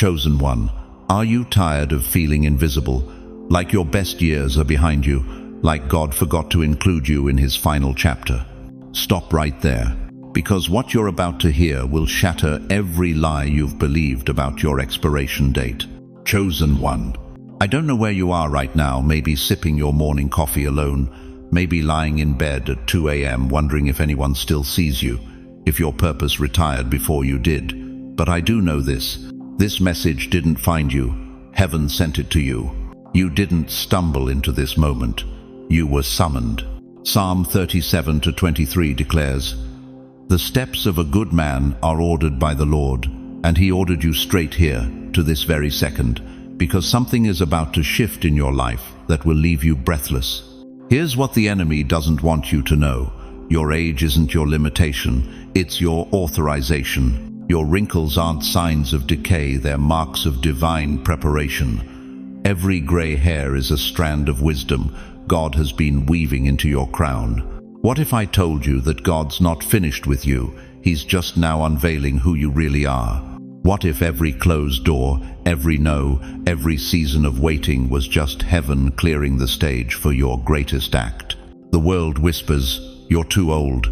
Chosen one, are you tired of feeling invisible, like your best years are behind you, like God forgot to include you in his final chapter? Stop right there, because what you're about to hear will shatter every lie you've believed about your expiration date. Chosen one, I don't know where you are right now, maybe sipping your morning coffee alone, maybe lying in bed at 2 a.m. wondering if anyone still sees you, if your purpose retired before you did. But I do know this message didn't find you. Heaven sent it to you. You didn't stumble into this moment. You were summoned. Psalm 37:23 declares, "The steps of a good man are ordered by the Lord, and he ordered you straight here, to this very second, because something is about to shift in your life that will leave you breathless." Here's what the enemy doesn't want you to know. Your age isn't your limitation, it's your authorization. Your wrinkles aren't signs of decay, they're marks of divine preparation. Every gray hair is a strand of wisdom God has been weaving into your crown. What if I told you that God's not finished with you, he's just now unveiling who you really are? What if every closed door, every no, every season of waiting was just heaven clearing the stage for your greatest act? The world whispers, "You're too old,"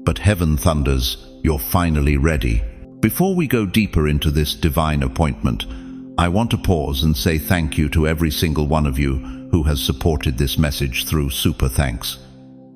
but heaven thunders, "You're finally ready." Before we go deeper into this divine appointment, I want to pause and say thank you to every single one of you who has supported this message through Super Thanks.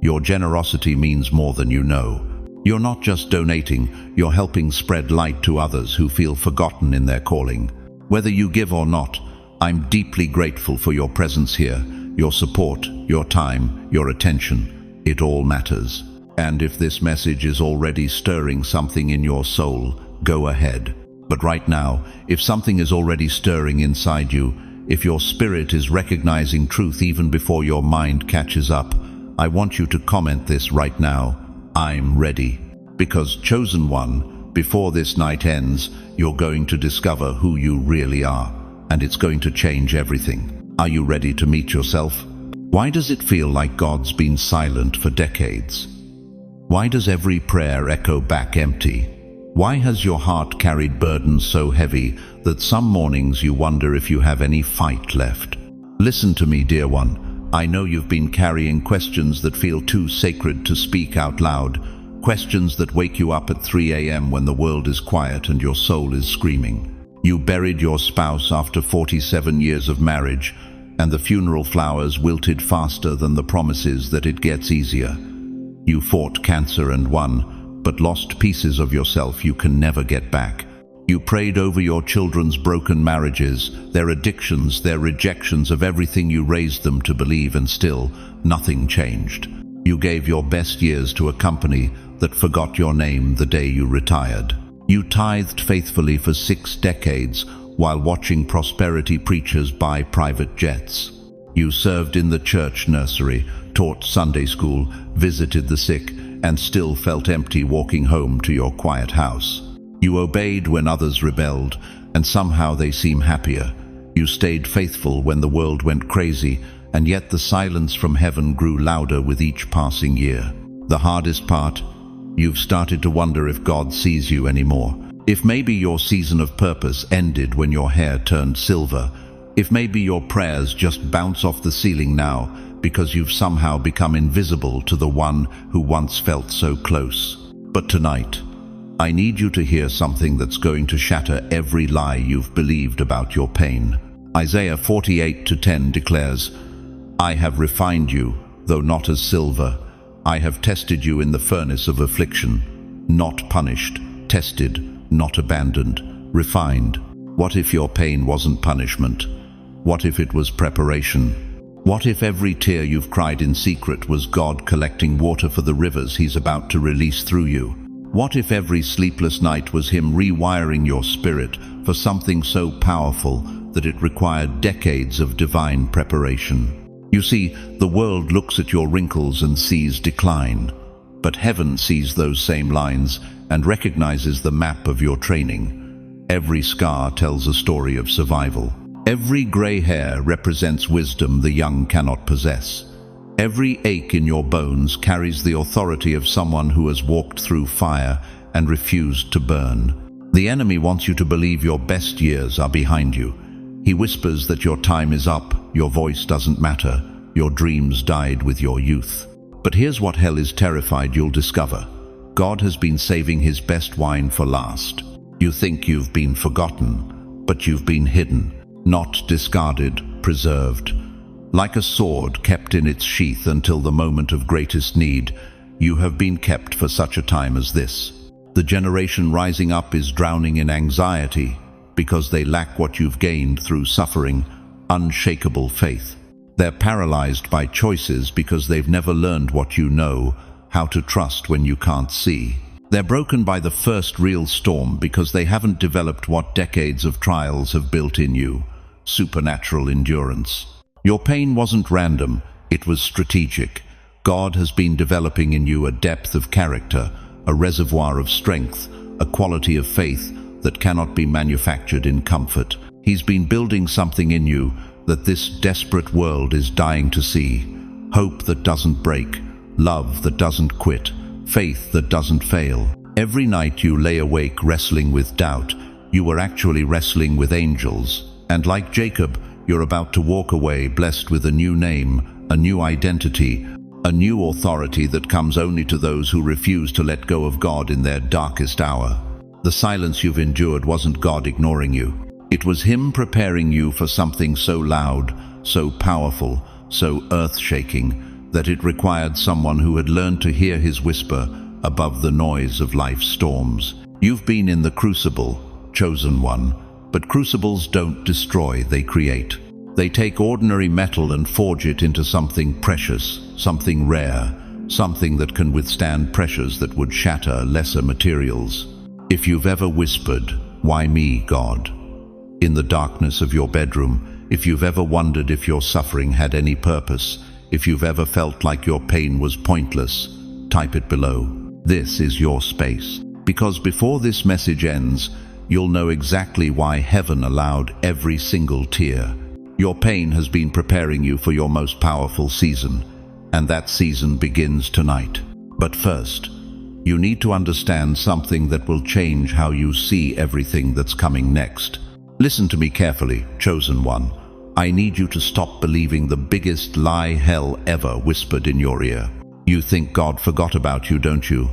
Your generosity means more than you know. You're not just donating, you're helping spread light to others who feel forgotten in their calling. Whether you give or not, I'm deeply grateful for your presence here, your support, your time, your attention. It all matters. And if this message is already stirring something in your soul, go ahead. But right now, if something is already stirring inside you, if your spirit is recognizing truth even before your mind catches up, I want you to comment this right now. I'm ready. Because chosen one, before this night ends, you're going to discover who you really are, and it's going to change everything. Are you ready to meet yourself? Why does it feel like God's been silent for decades? Why does every prayer echo back empty? Why has your heart carried burdens so heavy that some mornings you wonder if you have any fight left? Listen to me, dear one. I know you've been carrying questions that feel too sacred to speak out loud, questions that wake you up at 3 a.m. when the world is quiet and your soul is screaming. You buried your spouse after 47 years of marriage, and the funeral flowers wilted faster than the promises that it gets easier. You fought cancer and won, but lost pieces of yourself you can never get back. You prayed over your children's broken marriages, their addictions, their rejections of everything you raised them to believe, and still, nothing changed. You gave your best years to a company that forgot your name the day you retired. You tithed faithfully for 6 decades while watching prosperity preachers buy private jets. You served in the church nursery, taught Sunday school, visited the sick, and still felt empty walking home to your quiet house. You obeyed when others rebelled, and somehow they seem happier. You stayed faithful when the world went crazy, and yet the silence from heaven grew louder with each passing year. The hardest part? You've started to wonder if God sees you anymore. If maybe your season of purpose ended when your hair turned silver. If maybe your prayers just bounce off the ceiling now because you've somehow become invisible to the one who once felt so close. But tonight, I need you to hear something that's going to shatter every lie you've believed about your pain. Isaiah 48:10 declares, "I have refined you, though not as silver. I have tested you in the furnace of affliction, not punished, tested, not abandoned, refined." What if your pain wasn't punishment? What if it was preparation? What if every tear you've cried in secret was God collecting water for the rivers he's about to release through you? What if every sleepless night was him rewiring your spirit for something so powerful that it required decades of divine preparation? You see, the world looks at your wrinkles and sees decline, but heaven sees those same lines and recognizes the map of your training. Every scar tells a story of survival. Every gray hair represents wisdom the young cannot possess. Every ache in your bones carries the authority of someone who has walked through fire and refused to burn. The enemy wants you to believe your best years are behind you. He whispers that your time is up, your voice doesn't matter, your dreams died with your youth. But here's what hell is terrified you'll discover. God has been saving his best wine for last. You think you've been forgotten, but you've been hidden, not discarded, preserved. Like a sword kept in its sheath until the moment of greatest need, you have been kept for such a time as this. The generation rising up is drowning in anxiety because they lack what you've gained through suffering, unshakable faith. They're paralyzed by choices because they've never learned what you know, how to trust when you can't see. They're broken by the first real storm because they haven't developed what decades of trials have built in you: supernatural endurance. Your pain wasn't random, it was strategic. God has been developing in you a depth of character, a reservoir of strength, a quality of faith that cannot be manufactured in comfort. He's been building something in you that this desperate world is dying to see. Hope that doesn't break, love that doesn't quit, faith that doesn't fail. Every night you lay awake wrestling with doubt, you were actually wrestling with angels. And like Jacob, you're about to walk away blessed with a new name, a new identity, a new authority that comes only to those who refuse to let go of God in their darkest hour. The silence you've endured wasn't God ignoring you. It was Him preparing you for something so loud, so powerful, so earth-shaking, that it required someone who had learned to hear His whisper above the noise of life's storms. You've been in the crucible, chosen one, but crucibles don't destroy, they create. They take ordinary metal and forge it into something precious, something rare, something that can withstand pressures that would shatter lesser materials. If you've ever whispered, "Why me, God?" in the darkness of your bedroom, if you've ever wondered if your suffering had any purpose, if you've ever felt like your pain was pointless, type it below. This is your space. Because before this message ends, you'll know exactly why heaven allowed every single tear. Your pain has been preparing you for your most powerful season, and that season begins tonight. But first, you need to understand something that will change how you see everything that's coming next. Listen to me carefully, chosen one. I need you to stop believing the biggest lie hell ever whispered in your ear. You think God forgot about you, don't you?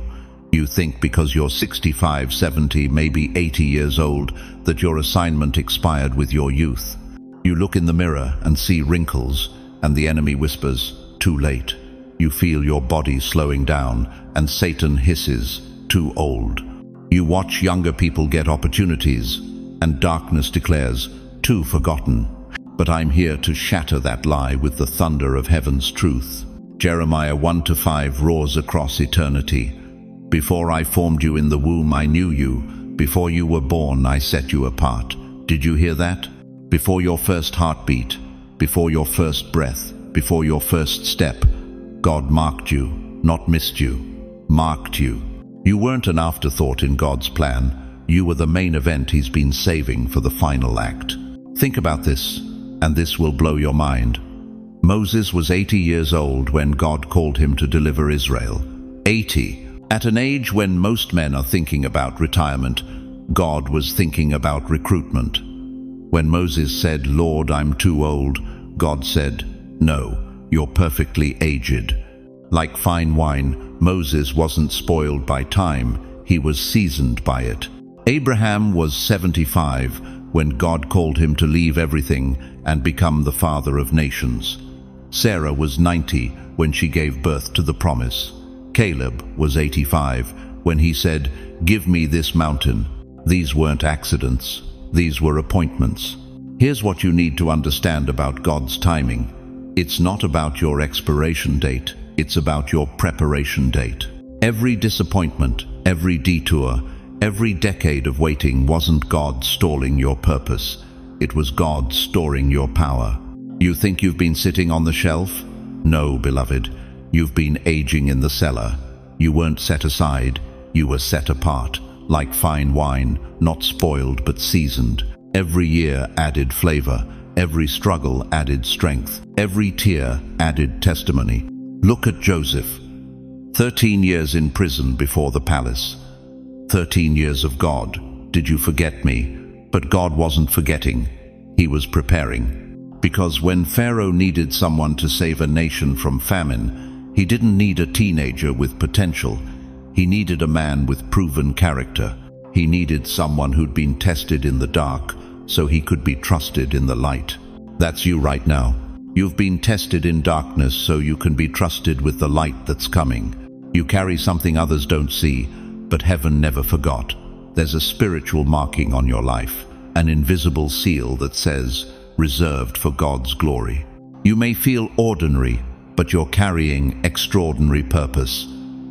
You think because you're 65, 70, maybe 80 years old, that your assignment expired with your youth. You look in the mirror and see wrinkles, and the enemy whispers, "Too late." You feel your body slowing down, and Satan hisses, "Too old." You watch younger people get opportunities, and darkness declares, "Too forgotten." But I'm here to shatter that lie with the thunder of heaven's truth. Jeremiah 1-5 roars across eternity. "Before I formed you in the womb, I knew you. Before you were born, I set you apart." Did you hear that? Before your first heartbeat, before your first breath, before your first step, God marked you, not missed you, marked you. You weren't an afterthought in God's plan. You were the main event He's been saving for the final act. Think about this, and this will blow your mind. Moses was 80 years old when God called him to deliver Israel. 80. At an age when most men are thinking about retirement, God was thinking about recruitment. When Moses said, "Lord, I'm too old," God said, "No, you're perfectly aged." Like fine wine, Moses wasn't spoiled by time, he was seasoned by it. Abraham was 75 when God called him to leave everything and become the father of nations. Sarah was 90 when she gave birth to the promise. Caleb was 85 when he said, "Give me this mountain." These weren't accidents. These were appointments. Here's what you need to understand about God's timing. It's not about your expiration date, it's about your preparation date. Every disappointment, every detour, every decade of waiting wasn't God stalling your purpose. It was God storing your power. You think you've been sitting on the shelf? No, beloved. You've been aging in the cellar. You weren't set aside, you were set apart. Like fine wine, not spoiled but seasoned. Every year added flavor, every struggle added strength, every tear added testimony. Look at Joseph. 13 years in prison before the palace. 13 years of God, Did you forget me? But God wasn't forgetting. He was preparing. Because when Pharaoh needed someone to save a nation from famine, he didn't need a teenager with potential. He needed a man with proven character. He needed someone who'd been tested in the dark, so he could be trusted in the light. That's you right now. You've been tested in darkness so you can be trusted with the light that's coming. You carry something others don't see, but heaven never forgot. There's a spiritual marking on your life, an invisible seal that says, reserved for God's glory. You may feel ordinary, but you're carrying extraordinary purpose.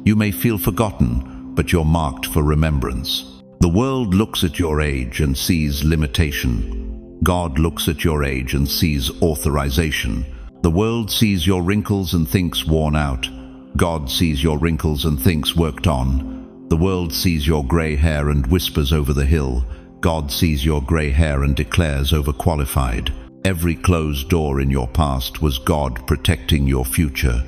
You may feel forgotten, but you're marked for remembrance. The world looks at your age and sees limitation. God looks at your age and sees authorization. The world sees your wrinkles and thinks worn out. God sees your wrinkles and thinks worked on. The world sees your gray hair and whispers over the hill. God sees your gray hair and declares overqualified. Every closed door in your past was God protecting your future.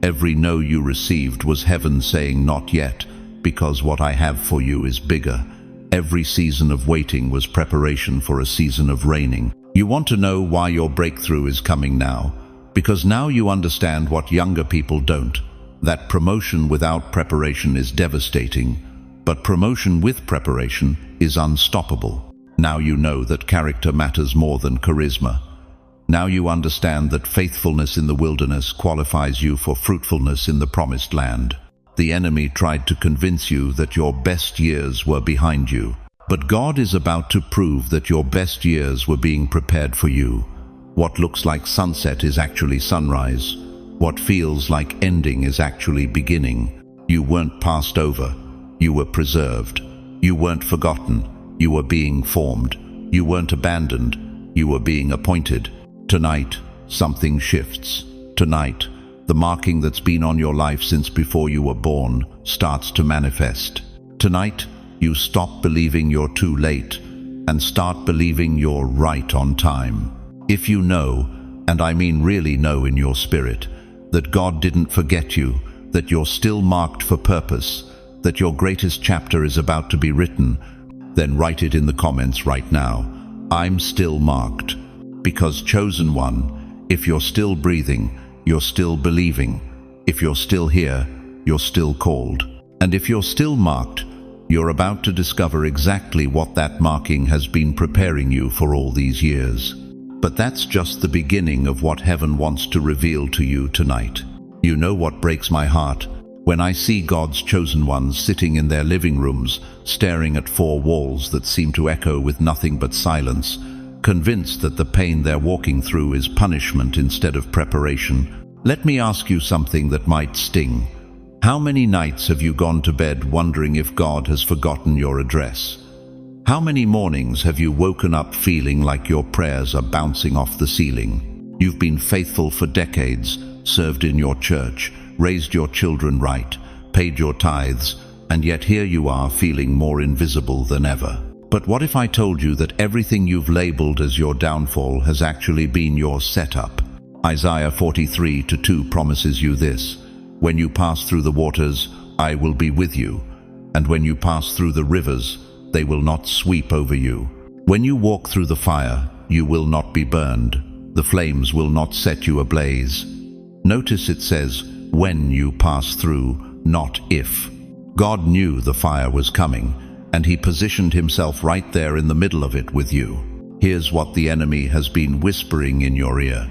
Every no you received was heaven saying not yet, because what I have for you is bigger. Every season of waiting was preparation for a season of reigning. You want to know why your breakthrough is coming now? Because now you understand what younger people don't. That promotion without preparation is devastating, but promotion with preparation is unstoppable. Now you know that character matters more than charisma. Now you understand that faithfulness in the wilderness qualifies you for fruitfulness in the promised land. The enemy tried to convince you that your best years were behind you, but God is about to prove that your best years were being prepared for you. What looks like sunset is actually sunrise. What feels like ending is actually beginning. You weren't passed over. You were preserved. You weren't forgotten. You were being formed. You weren't abandoned. You were being appointed. Tonight, something shifts. Tonight, the marking that's been on your life since before you were born starts to manifest. Tonight, you stop believing you're too late and start believing you're right on time. If you know, and I mean really know in your spirit, that God didn't forget you, that you're still marked for purpose, that your greatest chapter is about to be written, then write it in the comments right now. I'm still marked. Because chosen one, if you're still breathing, you're still believing. If you're still here, you're still called. And if you're still marked, you're about to discover exactly what that marking has been preparing you for all these years. But that's just the beginning of what heaven wants to reveal to you tonight. You know what breaks my heart? When I see God's chosen ones sitting in their living rooms, staring at four walls that seem to echo with nothing but silence, convinced that the pain they're walking through is punishment instead of preparation. Let me ask you something that might sting. How many nights have you gone to bed wondering if God has forgotten your address? How many mornings have you woken up feeling like your prayers are bouncing off the ceiling? You've been faithful for decades, served in your church, raised your children right, paid your tithes, and yet here you are feeling more invisible than ever. But what if I told you that everything you've labeled as your downfall has actually been your setup? Isaiah 43:2 promises you this: when you pass through the waters, I will be with you, and when you pass through the rivers, they will not sweep over you. When you walk through the fire, you will not be burned. The flames will not set you ablaze. Notice it says, when you pass through, not if. God knew the fire was coming, and he positioned himself right there in the middle of it with you. Here's what the enemy has been whispering in your ear.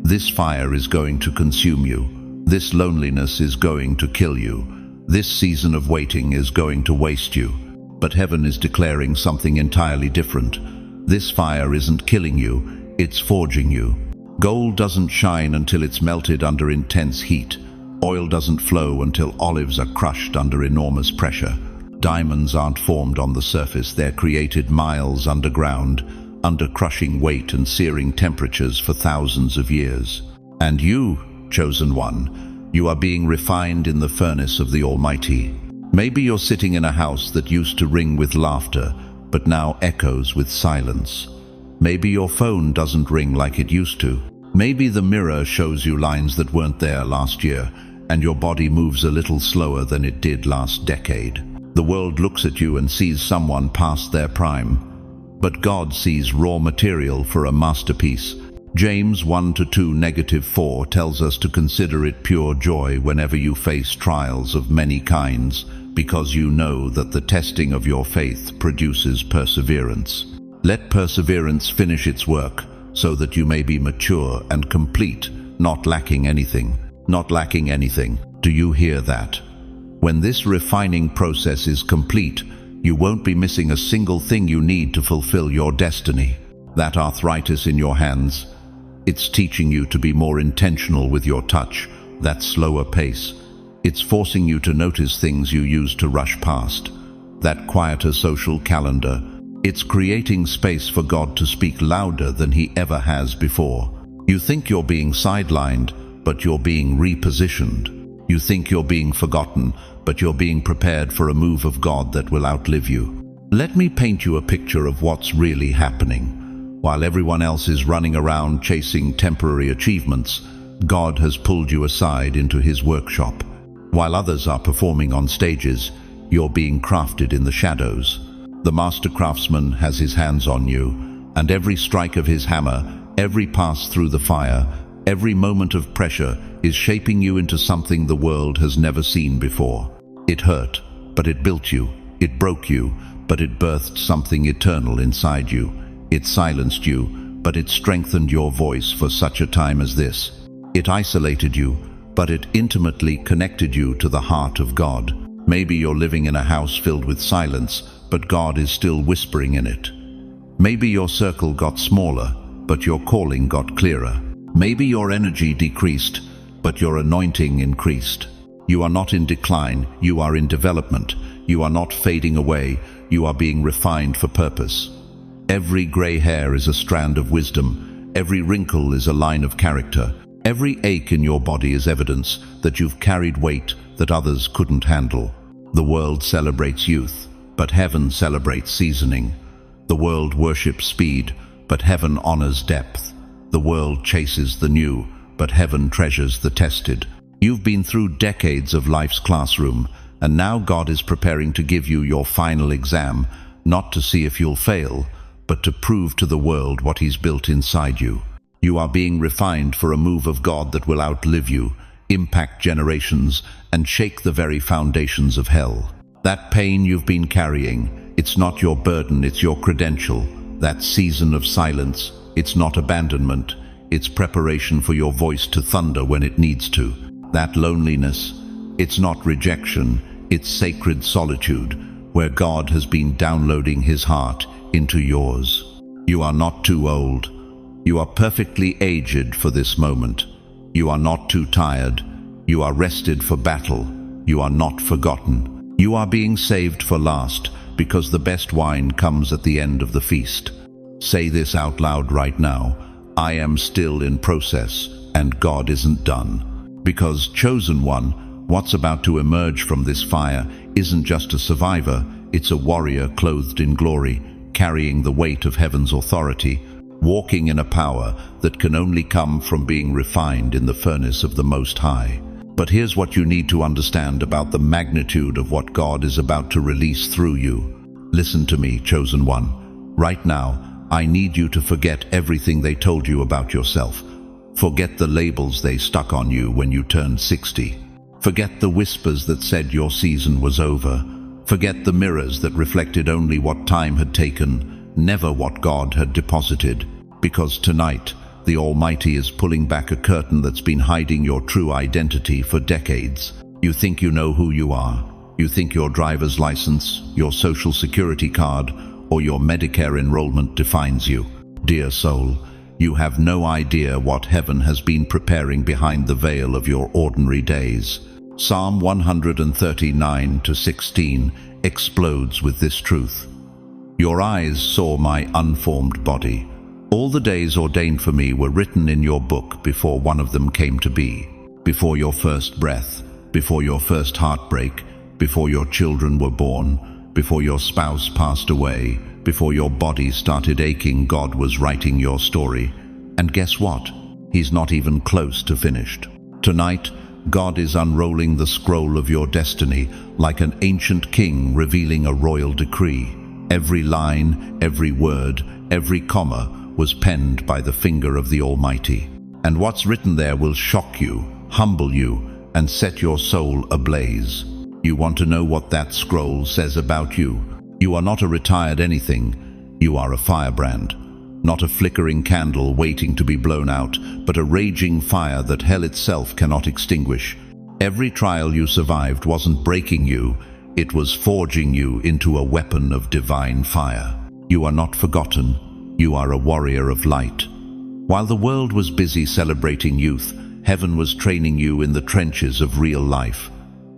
This fire is going to consume you. This loneliness is going to kill you. This season of waiting is going to waste you. But heaven is declaring something entirely different. This fire isn't killing you, it's forging you. Gold doesn't shine until it's melted under intense heat. Oil doesn't flow until olives are crushed under enormous pressure. Diamonds aren't formed on the surface, they're created miles underground, under crushing weight and searing temperatures for thousands of years. And you, chosen one, you are being refined in the furnace of the Almighty. Maybe you're sitting in a house that used to ring with laughter, but now echoes with silence. Maybe your phone doesn't ring like it used to. Maybe the mirror shows you lines that weren't there last year, and your body moves a little slower than it did last decade. The world looks at you and sees someone past their prime, but God sees raw material for a masterpiece. James 1:2-4 tells us to consider it pure joy whenever you face trials of many kinds, because you know that the testing of your faith produces perseverance. Let perseverance finish its work, so that you may be mature and complete, not lacking anything. Not lacking anything. Do you hear that? When this refining process is complete, you won't be missing a single thing you need to fulfill your destiny. That arthritis in your hands, it's teaching you to be more intentional with your touch. That slower pace, it's forcing you to notice things you used to rush past. That quieter social calendar, it's creating space for God to speak louder than He ever has before. You think you're being sidelined, but you're being repositioned. You think you're being forgotten, but you're being prepared for a move of God that will outlive you. Let me paint you a picture of what's really happening. While everyone else is running around chasing temporary achievements, God has pulled you aside into His workshop. While others are performing on stages, you're being crafted in the shadows. The master craftsman has his hands on you, and every strike of his hammer, every pass through the fire, every moment of pressure is shaping you into something the world has never seen before. It hurt, but it built you. It broke you, but it birthed something eternal inside you. It silenced you, but it strengthened your voice for such a time as this. It isolated you, but it intimately connected you to the heart of God. Maybe you're living in a house filled with silence, but God is still whispering in it. Maybe your circle got smaller, but your calling got clearer. Maybe your energy decreased, but your anointing increased. You are not in decline, you are in development. You are not fading away, you are being refined for purpose. Every gray hair is a strand of wisdom. Every wrinkle is a line of character. Every ache in your body is evidence that you've carried weight that others couldn't handle. The world celebrates youth, but heaven celebrates seasoning. The world worships speed, but heaven honors depth. The world chases the new, but heaven treasures the tested. You've been through decades of life's classroom, and now God is preparing to give you your final exam, not to see if you'll fail, but to prove to the world what He's built inside you. You are being refined for a move of God that will outlive you, impact generations, and shake the very foundations of hell. That pain you've been carrying, it's not your burden, it's your credential. That season of silence, it's not abandonment, it's preparation for your voice to thunder when it needs to. That loneliness, it's not rejection, it's sacred solitude, where God has been downloading His heart into yours. You are not too old. You are perfectly aged for this moment. You are not too tired. You are rested for battle. You are not forgotten. You are being saved for last, because the best wine comes at the end of the feast. Say this out loud right now. I am still in process, and God isn't done. Because, chosen one, what's about to emerge from this fire isn't just a survivor, it's a warrior clothed in glory, carrying the weight of heaven's authority, walking in a power that can only come from being refined in the furnace of the Most High. But here's what you need to understand about the magnitude of what God is about to release through you. Listen to me, chosen one. Right now, I need you to forget everything they told you about yourself. Forget the labels they stuck on you when you turned 60. Forget the whispers that said your season was over. Forget the mirrors that reflected only what time had taken, never what God had deposited. Because tonight, the Almighty is pulling back a curtain that's been hiding your true identity for decades. You think you know who you are. You think your driver's license, your social security card, or your Medicare enrollment defines you. Dear soul, you have no idea what heaven has been preparing behind the veil of your ordinary days. Psalm 139:16 explodes with this truth. Your eyes saw my unformed body. All the days ordained for me were written in your book before one of them came to be. Before your first breath, before your first heartbreak, before your children were born, before your spouse passed away, before your body started aching, God was writing your story. And guess what? He's not even close to finished. Tonight, God is unrolling the scroll of your destiny like an ancient king revealing a royal decree. Every line, every word, every comma was penned by the finger of the Almighty. And what's written there will shock you, humble you, and set your soul ablaze. You want to know what that scroll says about you? You are not a retired anything. You are a firebrand. Not a flickering candle waiting to be blown out, but a raging fire that hell itself cannot extinguish. Every trial you survived wasn't breaking you, it was forging you into a weapon of divine fire. You are not forgotten. You are a warrior of light. While the world was busy celebrating youth, heaven was training you in the trenches of real life.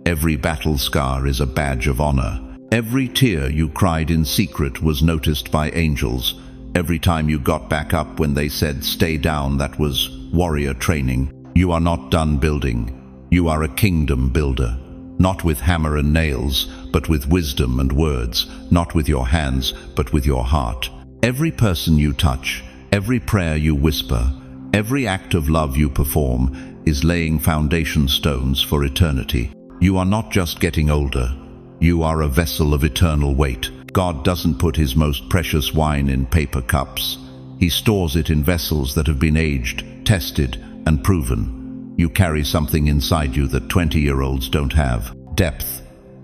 Every battle scar is a badge of honor. Every tear you cried in secret was noticed by angels. Every time you got back up when they said, "Stay down," that was warrior training. You are not done building. You are a kingdom builder. Not with hammer and nails, but with wisdom and words. Not with your hands, but with your heart. Every person you touch, every prayer you whisper, every act of love you perform is laying foundation stones for eternity. You are not just getting older. You are a vessel of eternal weight. God doesn't put his most precious wine in paper cups. He stores it in vessels that have been aged, tested, and proven. You carry something inside you that 20-year-olds don't have. Depth,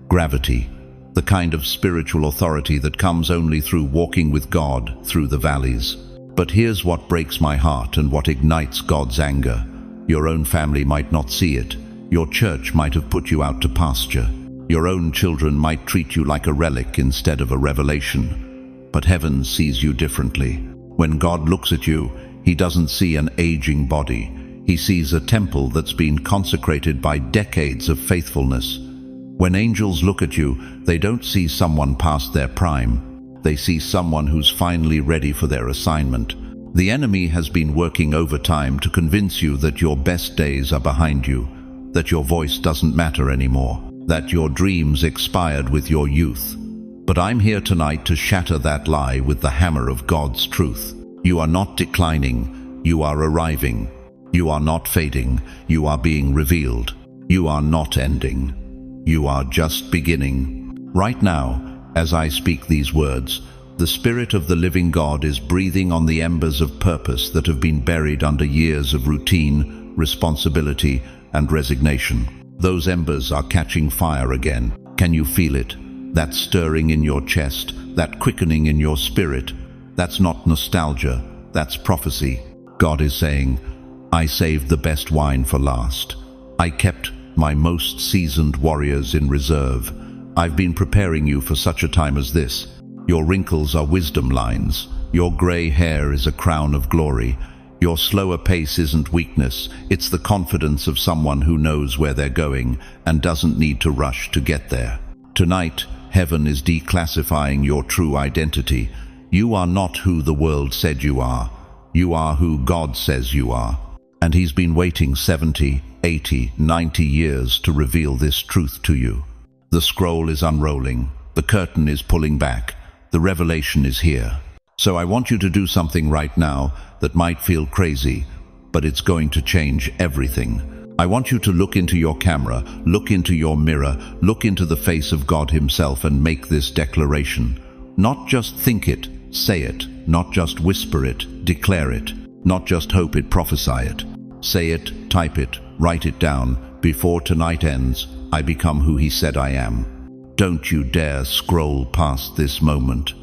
gravity, the kind of spiritual authority that comes only through walking with God through the valleys. But here's what breaks my heart and what ignites God's anger. Your own family might not see it. Your church might have put you out to pasture. Your own children might treat you like a relic instead of a revelation. But heaven sees you differently. When God looks at you, he doesn't see an aging body. He sees a temple that's been consecrated by decades of faithfulness. When angels look at you, they don't see someone past their prime. They see someone who's finally ready for their assignment. The enemy has been working overtime to convince you that your best days are behind you, that your voice doesn't matter anymore, that your dreams expired with your youth. But I'm here tonight to shatter that lie with the hammer of God's truth. You are not declining, you are arriving. You are not fading, you are being revealed. You are not ending, you are just beginning. Right now, as I speak these words, the Spirit of the living God is breathing on the embers of purpose that have been buried under years of routine, responsibility, and resignation. Those embers are catching fire again. Can you feel it? That stirring in your chest, that quickening in your spirit. That's not nostalgia, that's prophecy. God is saying, I saved the best wine for last. I kept my most seasoned warriors in reserve. I've been preparing you for such a time as this. Your wrinkles are wisdom lines. Your gray hair is a crown of glory. Your slower pace isn't weakness, it's the confidence of someone who knows where they're going and doesn't need to rush to get there. Tonight, heaven is declassifying your true identity. You are not who the world said you are. You are who God says you are. And he's been waiting 70, 80, 90 years to reveal this truth to you. The scroll is unrolling. The curtain is pulling back. The revelation is here. So I want you to do something right now that might feel crazy, but it's going to change everything. I want you to look into your camera, look into your mirror, look into the face of God himself and make this declaration. Not just think it, say it. Not just whisper it, declare it. Not just hope it, prophesy it. Say it, type it, write it down. Before tonight ends, I become who he said I am. Don't you dare scroll past this moment.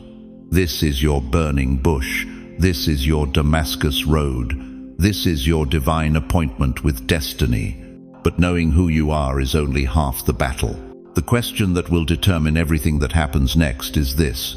This is your burning bush. This is your Damascus road. This is your divine appointment with destiny. But knowing who you are is only half the battle. The question that will determine everything that happens next is this: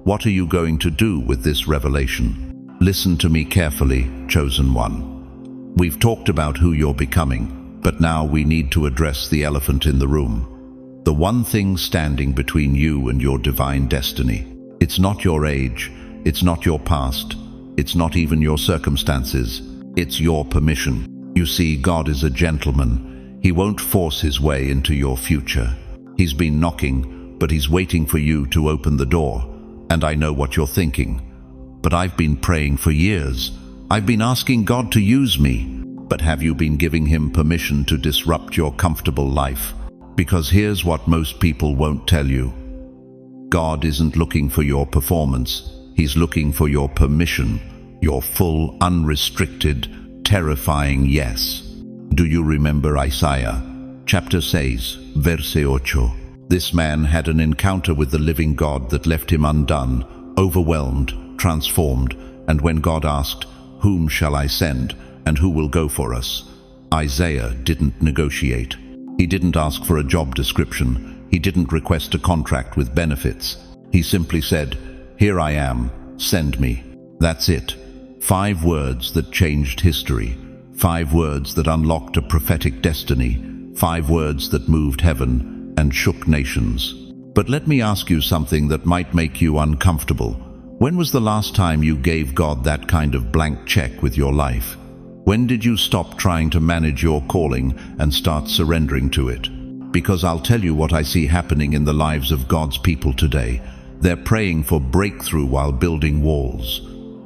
what are you going to do with this revelation? Listen to me carefully, chosen one. We've talked about who you're becoming, but now we need to address the elephant in the room. The one thing standing between you and your divine destiny. It's not your age, it's not your past, it's not even your circumstances, it's your permission. You see, God is a gentleman. He won't force his way into your future. He's been knocking, but he's waiting for you to open the door. And I know what you're thinking. But I've been praying for years. I've been asking God to use me. But have you been giving him permission to disrupt your comfortable life? Because here's what most people won't tell you. God isn't looking for your performance. He's looking for your permission, your full, unrestricted, terrifying yes. Do you remember Isaiah? Chapter 6, verse 8. This man had an encounter with the living God that left him undone, overwhelmed, transformed, and when God asked, "Whom shall I send, and who will go for us?" Isaiah didn't negotiate. He didn't ask for a job description. He didn't request a contract with benefits. He simply said, "Here I am, send me." That's it. 5 words that changed history. 5 words that unlocked a prophetic destiny. 5 words that moved heaven and shook nations. But let me ask you something that might make you uncomfortable. When was the last time you gave God that kind of blank check with your life? When did you stop trying to manage your calling and start surrendering to it? Because I'll tell you what I see happening in the lives of God's people today. They're praying for breakthrough while building walls.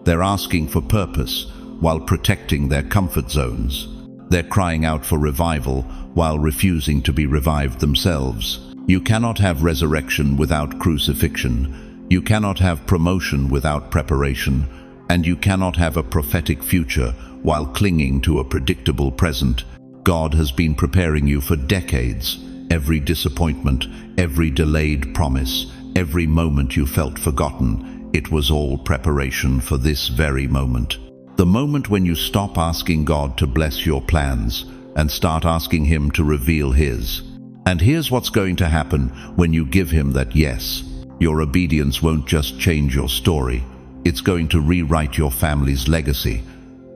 They're asking for purpose while protecting their comfort zones. They're crying out for revival while refusing to be revived themselves. You cannot have resurrection without crucifixion. You cannot have promotion without preparation. And you cannot have a prophetic future while clinging to a predictable present. God has been preparing you for decades. Every disappointment, every delayed promise, every moment you felt forgotten, it was all preparation for this very moment. The moment when you stop asking God to bless your plans and start asking Him to reveal His. And here's what's going to happen when you give Him that yes. Your obedience won't just change your story. It's going to rewrite your family's legacy.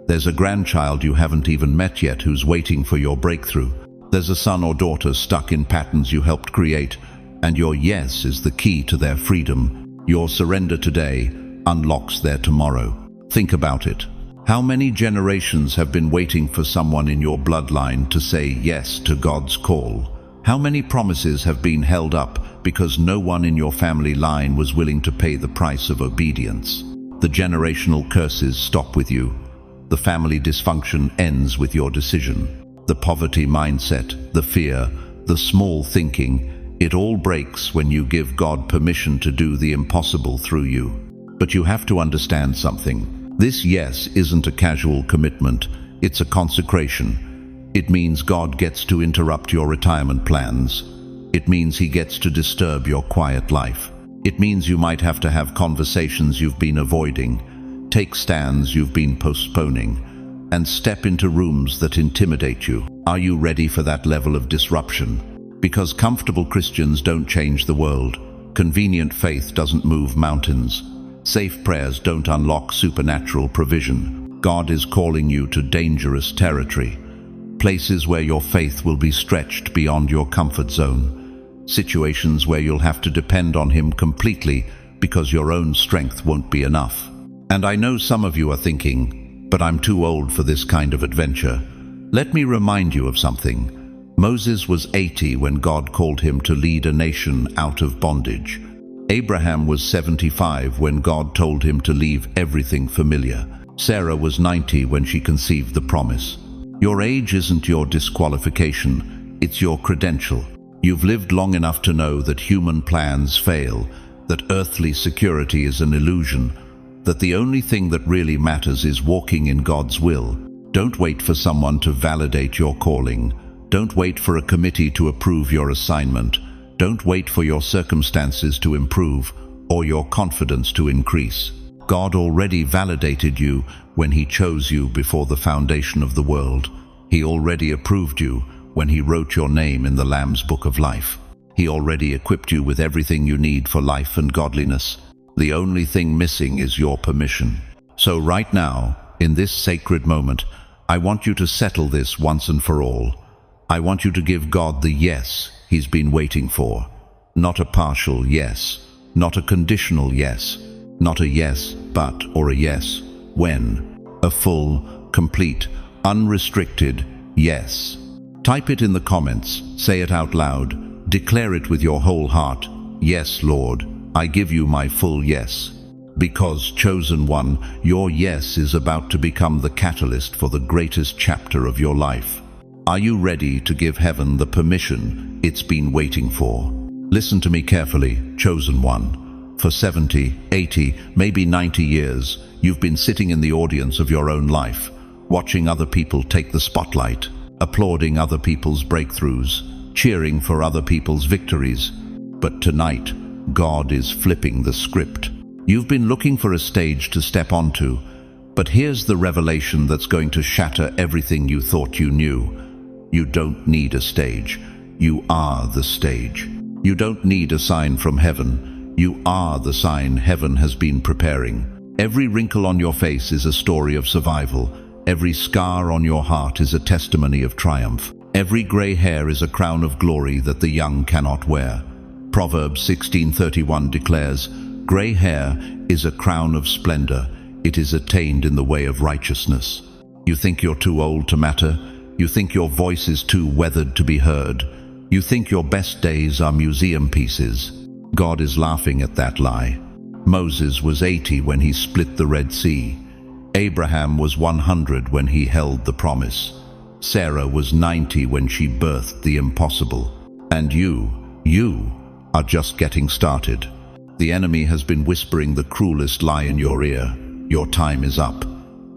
There's a grandchild you haven't even met yet who's waiting for your breakthrough. There's a son or daughter stuck in patterns you helped create, and your yes is the key to their freedom. Your surrender today unlocks their tomorrow. Think about it. How many generations have been waiting for someone in your bloodline to say yes to God's call? How many promises have been held up because no one in your family line was willing to pay the price of obedience? The generational curses stop with you. The family dysfunction ends with your decision. The poverty mindset, the fear, the small thinking, it all breaks when you give God permission to do the impossible through you. But you have to understand something. This yes isn't a casual commitment, it's a consecration. It means God gets to interrupt your retirement plans. It means He gets to disturb your quiet life. It means you might have to have conversations you've been avoiding, take stands you've been postponing, and step into rooms that intimidate you. Are you ready for that level of disruption? Because comfortable Christians don't change the world. Convenient faith doesn't move mountains. Safe prayers don't unlock supernatural provision. God is calling you to dangerous territory. Places where your faith will be stretched beyond your comfort zone. Situations where you'll have to depend on Him completely because your own strength won't be enough. And I know some of you are thinking, but I'm too old for this kind of adventure. Let me remind you of something. Moses was 80 when God called him to lead a nation out of bondage. Abraham was 75 when God told him to leave everything familiar. Sarah was 90 when she conceived the promise. Your age isn't your disqualification, it's your credential. You've lived long enough to know that human plans fail, that earthly security is an illusion, that the only thing that really matters is walking in God's will. Don't wait for someone to validate your calling. Don't wait for a committee to approve your assignment. Don't wait for your circumstances to improve or your confidence to increase. God already validated you when He chose you before the foundation of the world. He already approved you when He wrote your name in the Lamb's Book of Life. He already equipped you with everything you need for life and godliness. The only thing missing is your permission. So right now, in this sacred moment, I want you to settle this once and for all. I want you to give God the yes He's been waiting for. Not a partial yes, not a conditional yes, not a yes but or a yes when. A full, complete, unrestricted yes. Type it in the comments, say it out loud, declare it with your whole heart. Yes, Lord, I give you my full yes. Because, chosen one, your yes is about to become the catalyst for the greatest chapter of your life. Are you ready to give heaven the permission it's been waiting for? Listen to me carefully, chosen one. For 70, 80, maybe 90 years, you've been sitting in the audience of your own life, watching other people take the spotlight, applauding other people's breakthroughs, cheering for other people's victories. But tonight, God is flipping the script. You've been looking for a stage to step onto, but here's the revelation that's going to shatter everything you thought you knew. You don't need a stage. You are the stage. You don't need a sign from heaven. You are the sign heaven has been preparing. Every wrinkle on your face is a story of survival. Every scar on your heart is a testimony of triumph. Every gray hair is a crown of glory that the young cannot wear. Proverbs 16:31 declares, "Gray hair is a crown of splendor. It is attained in the way of righteousness." You think you're too old to matter? You think your voice is too weathered to be heard? You think your best days are museum pieces? God is laughing at that lie. Moses was 80 when he split the Red Sea. Abraham was 100 when he held the promise. Sarah was 90 when she birthed the impossible. And you are just getting started. The enemy has been whispering the cruelest lie in your ear. Your time is up.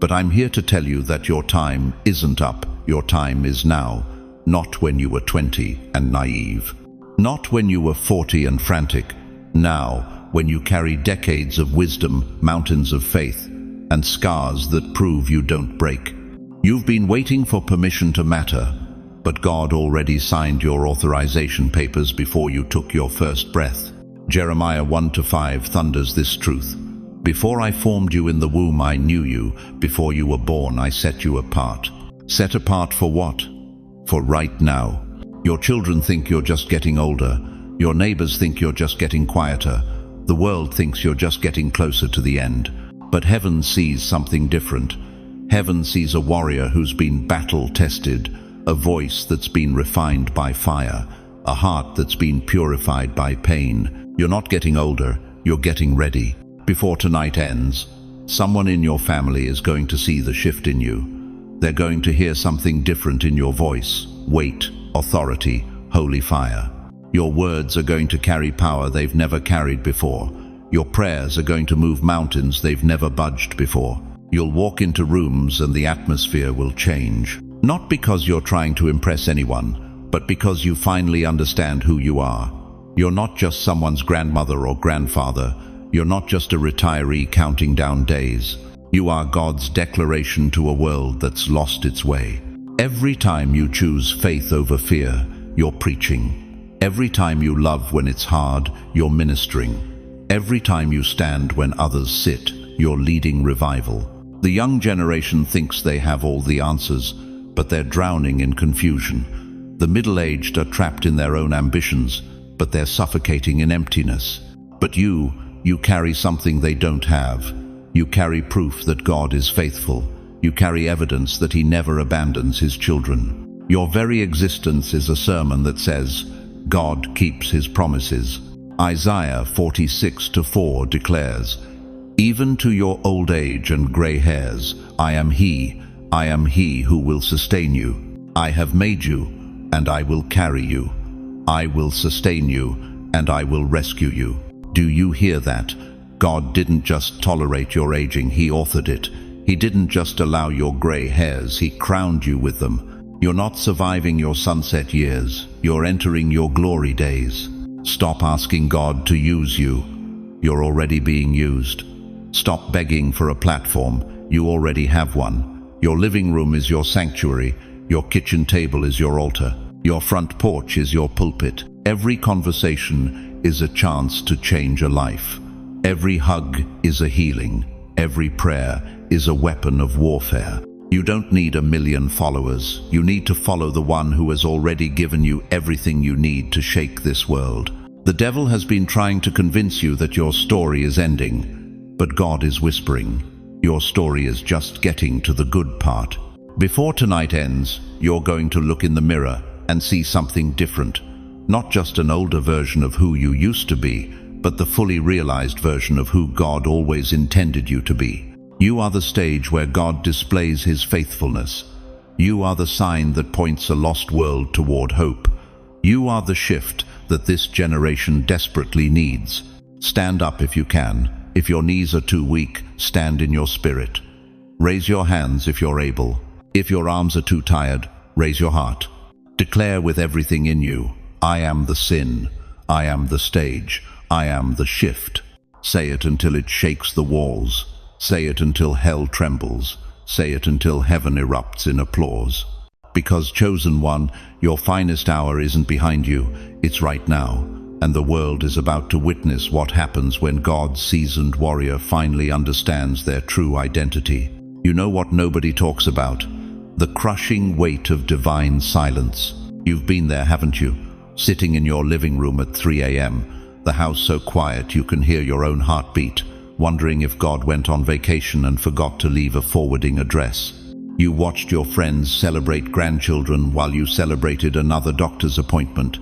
But I'm here to tell you that your time isn't up. Your time is now. Not when you were 20 and naive. Not when you were 40 and frantic. Now, when you carry decades of wisdom, mountains of faith, and scars that prove you don't break. You've been waiting for permission to matter, but God already signed your authorization papers before you took your first breath. Jeremiah 1-5 thunders this truth. "Before I formed you in the womb, I knew you. Before you were born, I set you apart." Set apart for what? For right now. Your children think you're just getting older. Your neighbors think you're just getting quieter. The world thinks you're just getting closer to the end. But heaven sees something different. Heaven sees a warrior who's been battle-tested, a voice that's been refined by fire, a heart that's been purified by pain. You're not getting older, you're getting ready. Before tonight ends, someone in your family is going to see the shift in you. They're going to hear something different in your voice. Weight, authority, holy fire. Your words are going to carry power they've never carried before. Your prayers are going to move mountains they've never budged before. You'll walk into rooms and the atmosphere will change. Not because you're trying to impress anyone, but because you finally understand who you are. You're not just someone's grandmother or grandfather. You're not just a retiree counting down days. You are God's declaration to a world that's lost its way. Every time you choose faith over fear, you're preaching. Every time you love when it's hard, you're ministering. Every time you stand when others sit, you're leading revival. The young generation thinks they have all the answers, but they're drowning in confusion. The middle-aged are trapped in their own ambitions, but they're suffocating in emptiness. But you carry something they don't have. You carry proof that God is faithful. You carry evidence that He never abandons His children. Your very existence is a sermon that says, God keeps His promises. Isaiah 46:4 declares, "Even to your old age and gray hairs, I am He who will sustain you. I have made you, and I will carry you. I will sustain you, and I will rescue you." Do you hear that? God didn't just tolerate your aging, He authored it. He didn't just allow your gray hairs, He crowned you with them. You're not surviving your sunset years, you're entering your glory days. Stop asking God to use you. You're already being used. Stop begging for a platform. You already have one. Your living room is your sanctuary. Your kitchen table is your altar. Your front porch is your pulpit. Every conversation is a chance to change a life. Every hug is a healing. Every prayer is a weapon of warfare. You don't need 1,000,000 followers. You need to follow the one who has already given you everything you need to shake this world. The devil has been trying to convince you that your story is ending, but God is whispering, your story is just getting to the good part. Before tonight ends, you're going to look in the mirror and see something different. Not just an older version of who you used to be, but the fully realized version of who God always intended you to be. You are the stage where God displays his faithfulness. You are the sign that points a lost world toward hope. You are the shift that this generation desperately needs. Stand up if you can. If your knees are too weak, stand in your spirit. Raise your hands if you're able. If your arms are too tired, raise your heart. Declare with everything in you, I am the sin. I am the stage. I am the shift. Say it until it shakes the walls. Say it until hell trembles. Say it until heaven erupts in applause. Because, chosen one, your finest hour isn't behind you, it's right now. And the world is about to witness what happens when God's seasoned warrior finally understands their true identity. You know what nobody talks about? The crushing weight of divine silence. You've been there, haven't you? Sitting in your living room at 3 a.m., the house so quiet you can hear your own heartbeat, wondering if God went on vacation and forgot to leave a forwarding address. You watched your friends celebrate grandchildren while you celebrated another doctor's appointment.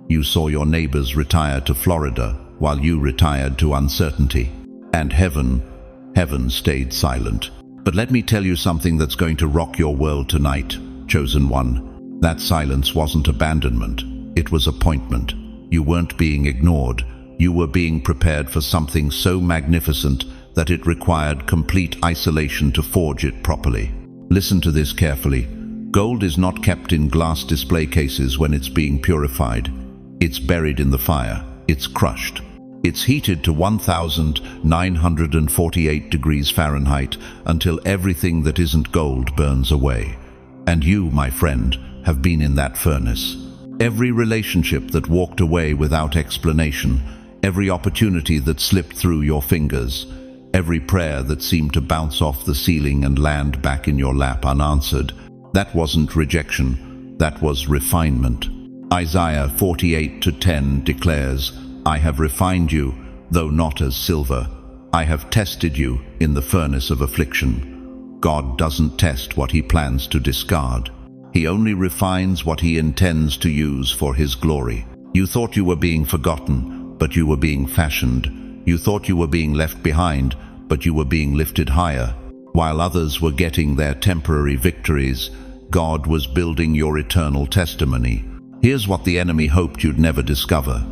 You saw your neighbors retire to Florida while you retired to uncertainty. And heaven stayed silent. But let me tell you something that's going to rock your world tonight, chosen one. That silence wasn't abandonment. It was appointment. You weren't being ignored. You were being prepared for something so magnificent that it required complete isolation to forge it properly. Listen to this carefully. Gold is not kept in glass display cases when it's being purified. It's buried in the fire. It's crushed. It's heated to 1948 degrees Fahrenheit until everything that isn't gold burns away. And you, my friend, have been in that furnace. Every relationship that walked away without explanation, every opportunity that slipped through your fingers, every prayer that seemed to bounce off the ceiling and land back in your lap unanswered, that wasn't rejection, that was refinement. Isaiah 48:10 declares, I have refined you, though not as silver. I have tested you in the furnace of affliction. God doesn't test what he plans to discard. He only refines what he intends to use for his glory. You thought you were being forgotten, but you were being fashioned. You thought you were being left behind, but you were being lifted higher. While others were getting their temporary victories, God was building your eternal testimony. Here's what the enemy hoped you'd never discover.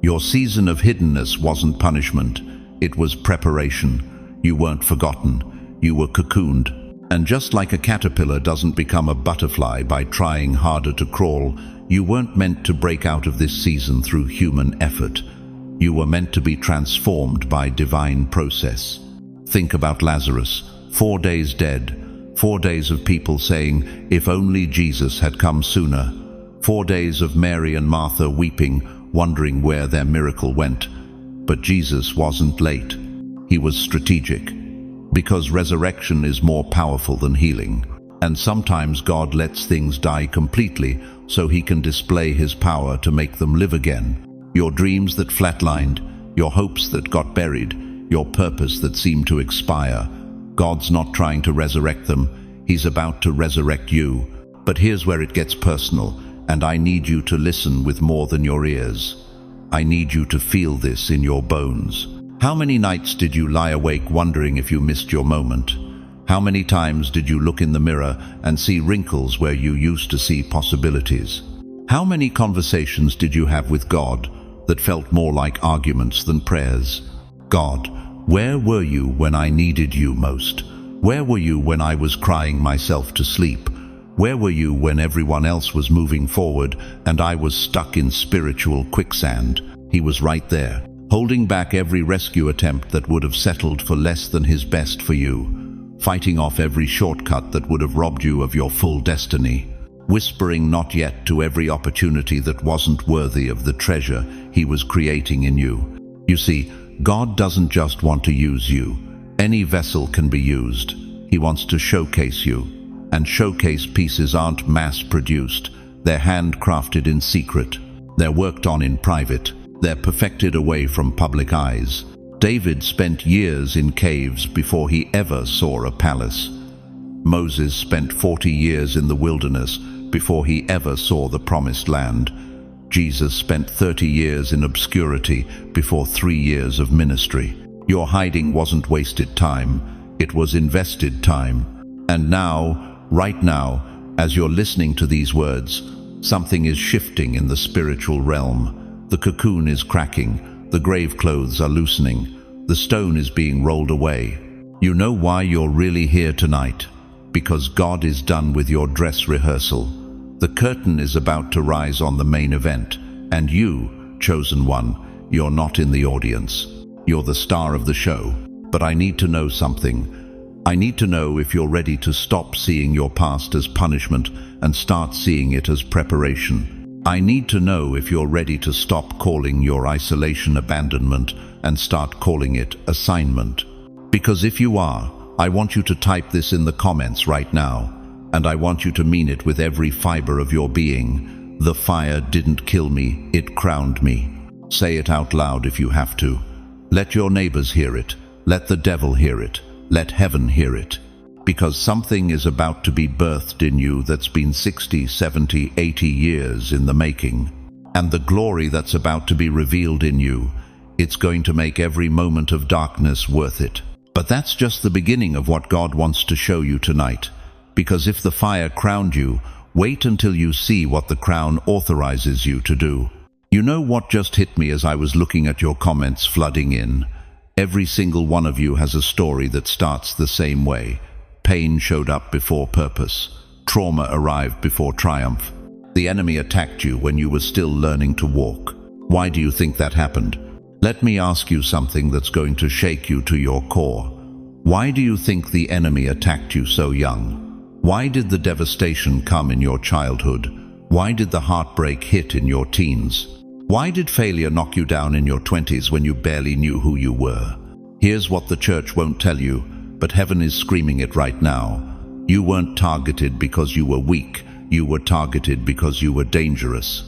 Your season of hiddenness wasn't punishment. It was preparation. You weren't forgotten. You were cocooned. And just like a caterpillar doesn't become a butterfly by trying harder to crawl, you weren't meant to break out of this season through human effort. You were meant to be transformed by divine process. Think about Lazarus, 4 days dead, 4 days of people saying, if only Jesus had come sooner. 4 days of Mary and Martha weeping, wondering where their miracle went. But Jesus wasn't late. He was strategic. Because resurrection is more powerful than healing. And sometimes God lets things die completely so he can display his power to make them live again. Your dreams that flatlined, your hopes that got buried, your purpose that seemed to expire. God's not trying to resurrect them. He's about to resurrect you. But here's where it gets personal, and I need you to listen with more than your ears. I need you to feel this in your bones. How many nights did you lie awake wondering if you missed your moment? How many times did you look in the mirror and see wrinkles where you used to see possibilities? How many conversations did you have with God that felt more like arguments than prayers? God, where were you when I needed you most? Where were you when I was crying myself to sleep? Where were you when everyone else was moving forward and I was stuck in spiritual quicksand? He was right there, holding back every rescue attempt that would have settled for less than his best for you, fighting off every shortcut that would have robbed you of your full destiny, whispering not yet to every opportunity that wasn't worthy of the treasure he was creating in you. You see, God doesn't just want to use you. Any vessel can be used. He wants to showcase you. And showcase pieces aren't mass-produced. They're handcrafted in secret. They're worked on in private. They're perfected away from public eyes. David spent years in caves before he ever saw a palace. Moses spent 40 years in the wilderness before he ever saw the promised land. Jesus spent 30 years in obscurity before 3 years of ministry. Your hiding wasn't wasted time, it was invested time. And now, right now, as you're listening to these words, something is shifting in the spiritual realm. The cocoon is cracking, the grave clothes are loosening, the stone is being rolled away. You know why you're really here tonight? Because God is done with your dress rehearsal. The curtain is about to rise on the main event, and you, chosen one, you're not in the audience. You're the star of the show. But I need to know something. I need to know if you're ready to stop seeing your past as punishment and start seeing it as preparation. I need to know if you're ready to stop calling your isolation abandonment and start calling it assignment. Because if you are, I want you to type this in the comments right now, and I want you to mean it with every fiber of your being. The fire didn't kill me, it crowned me. Say it out loud if you have to. Let your neighbors hear it. Let the devil hear it. Let heaven hear it. Because something is about to be birthed in you that's been 60, 70, 80 years in the making. And the glory that's about to be revealed in you, it's going to make every moment of darkness worth it. But that's just the beginning of what God wants to show you tonight. Because if the fire crowned you, wait until you see what the crown authorizes you to do. You know what just hit me as I was looking at your comments flooding in? Every single one of you has a story that starts the same way. Pain showed up before purpose. Trauma arrived before triumph. The enemy attacked you when you were still learning to walk. Why do you think that happened? Let me ask you something that's going to shake you to your core. Why do you think the enemy attacked you so young? Why did the devastation come in your childhood? Why did the heartbreak hit in your teens? Why did failure knock you down in your 20s when you barely knew who you were? Here's what the church won't tell you, but heaven is screaming it right now. You weren't targeted because you were weak. You were targeted because you were dangerous.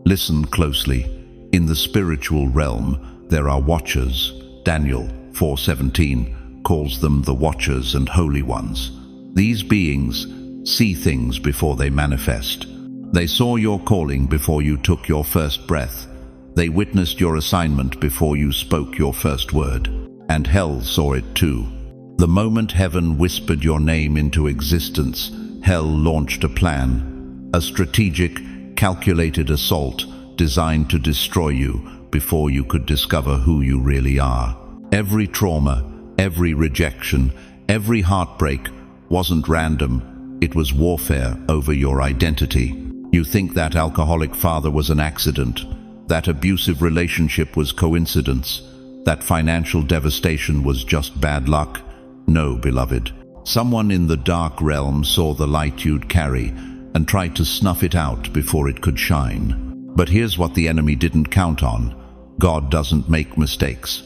Listen closely. In the spiritual realm, there are watchers. Daniel 4:17 calls them the watchers and holy ones. These beings see things before they manifest. They saw your calling before you took your first breath. They witnessed your assignment before you spoke your first word. And hell saw it too. The moment heaven whispered your name into existence, hell launched a plan. A strategic, calculated assault designed to destroy you before you could discover who you really are. Every trauma, every rejection, every heartbreak wasn't random. It was warfare over your identity. You think that alcoholic father was an accident, that abusive relationship was coincidence, that financial devastation was just bad luck? No, beloved. Someone in the dark realm saw the light you'd carry and tried to snuff it out before it could shine. But here's what the enemy didn't count on. God doesn't make mistakes.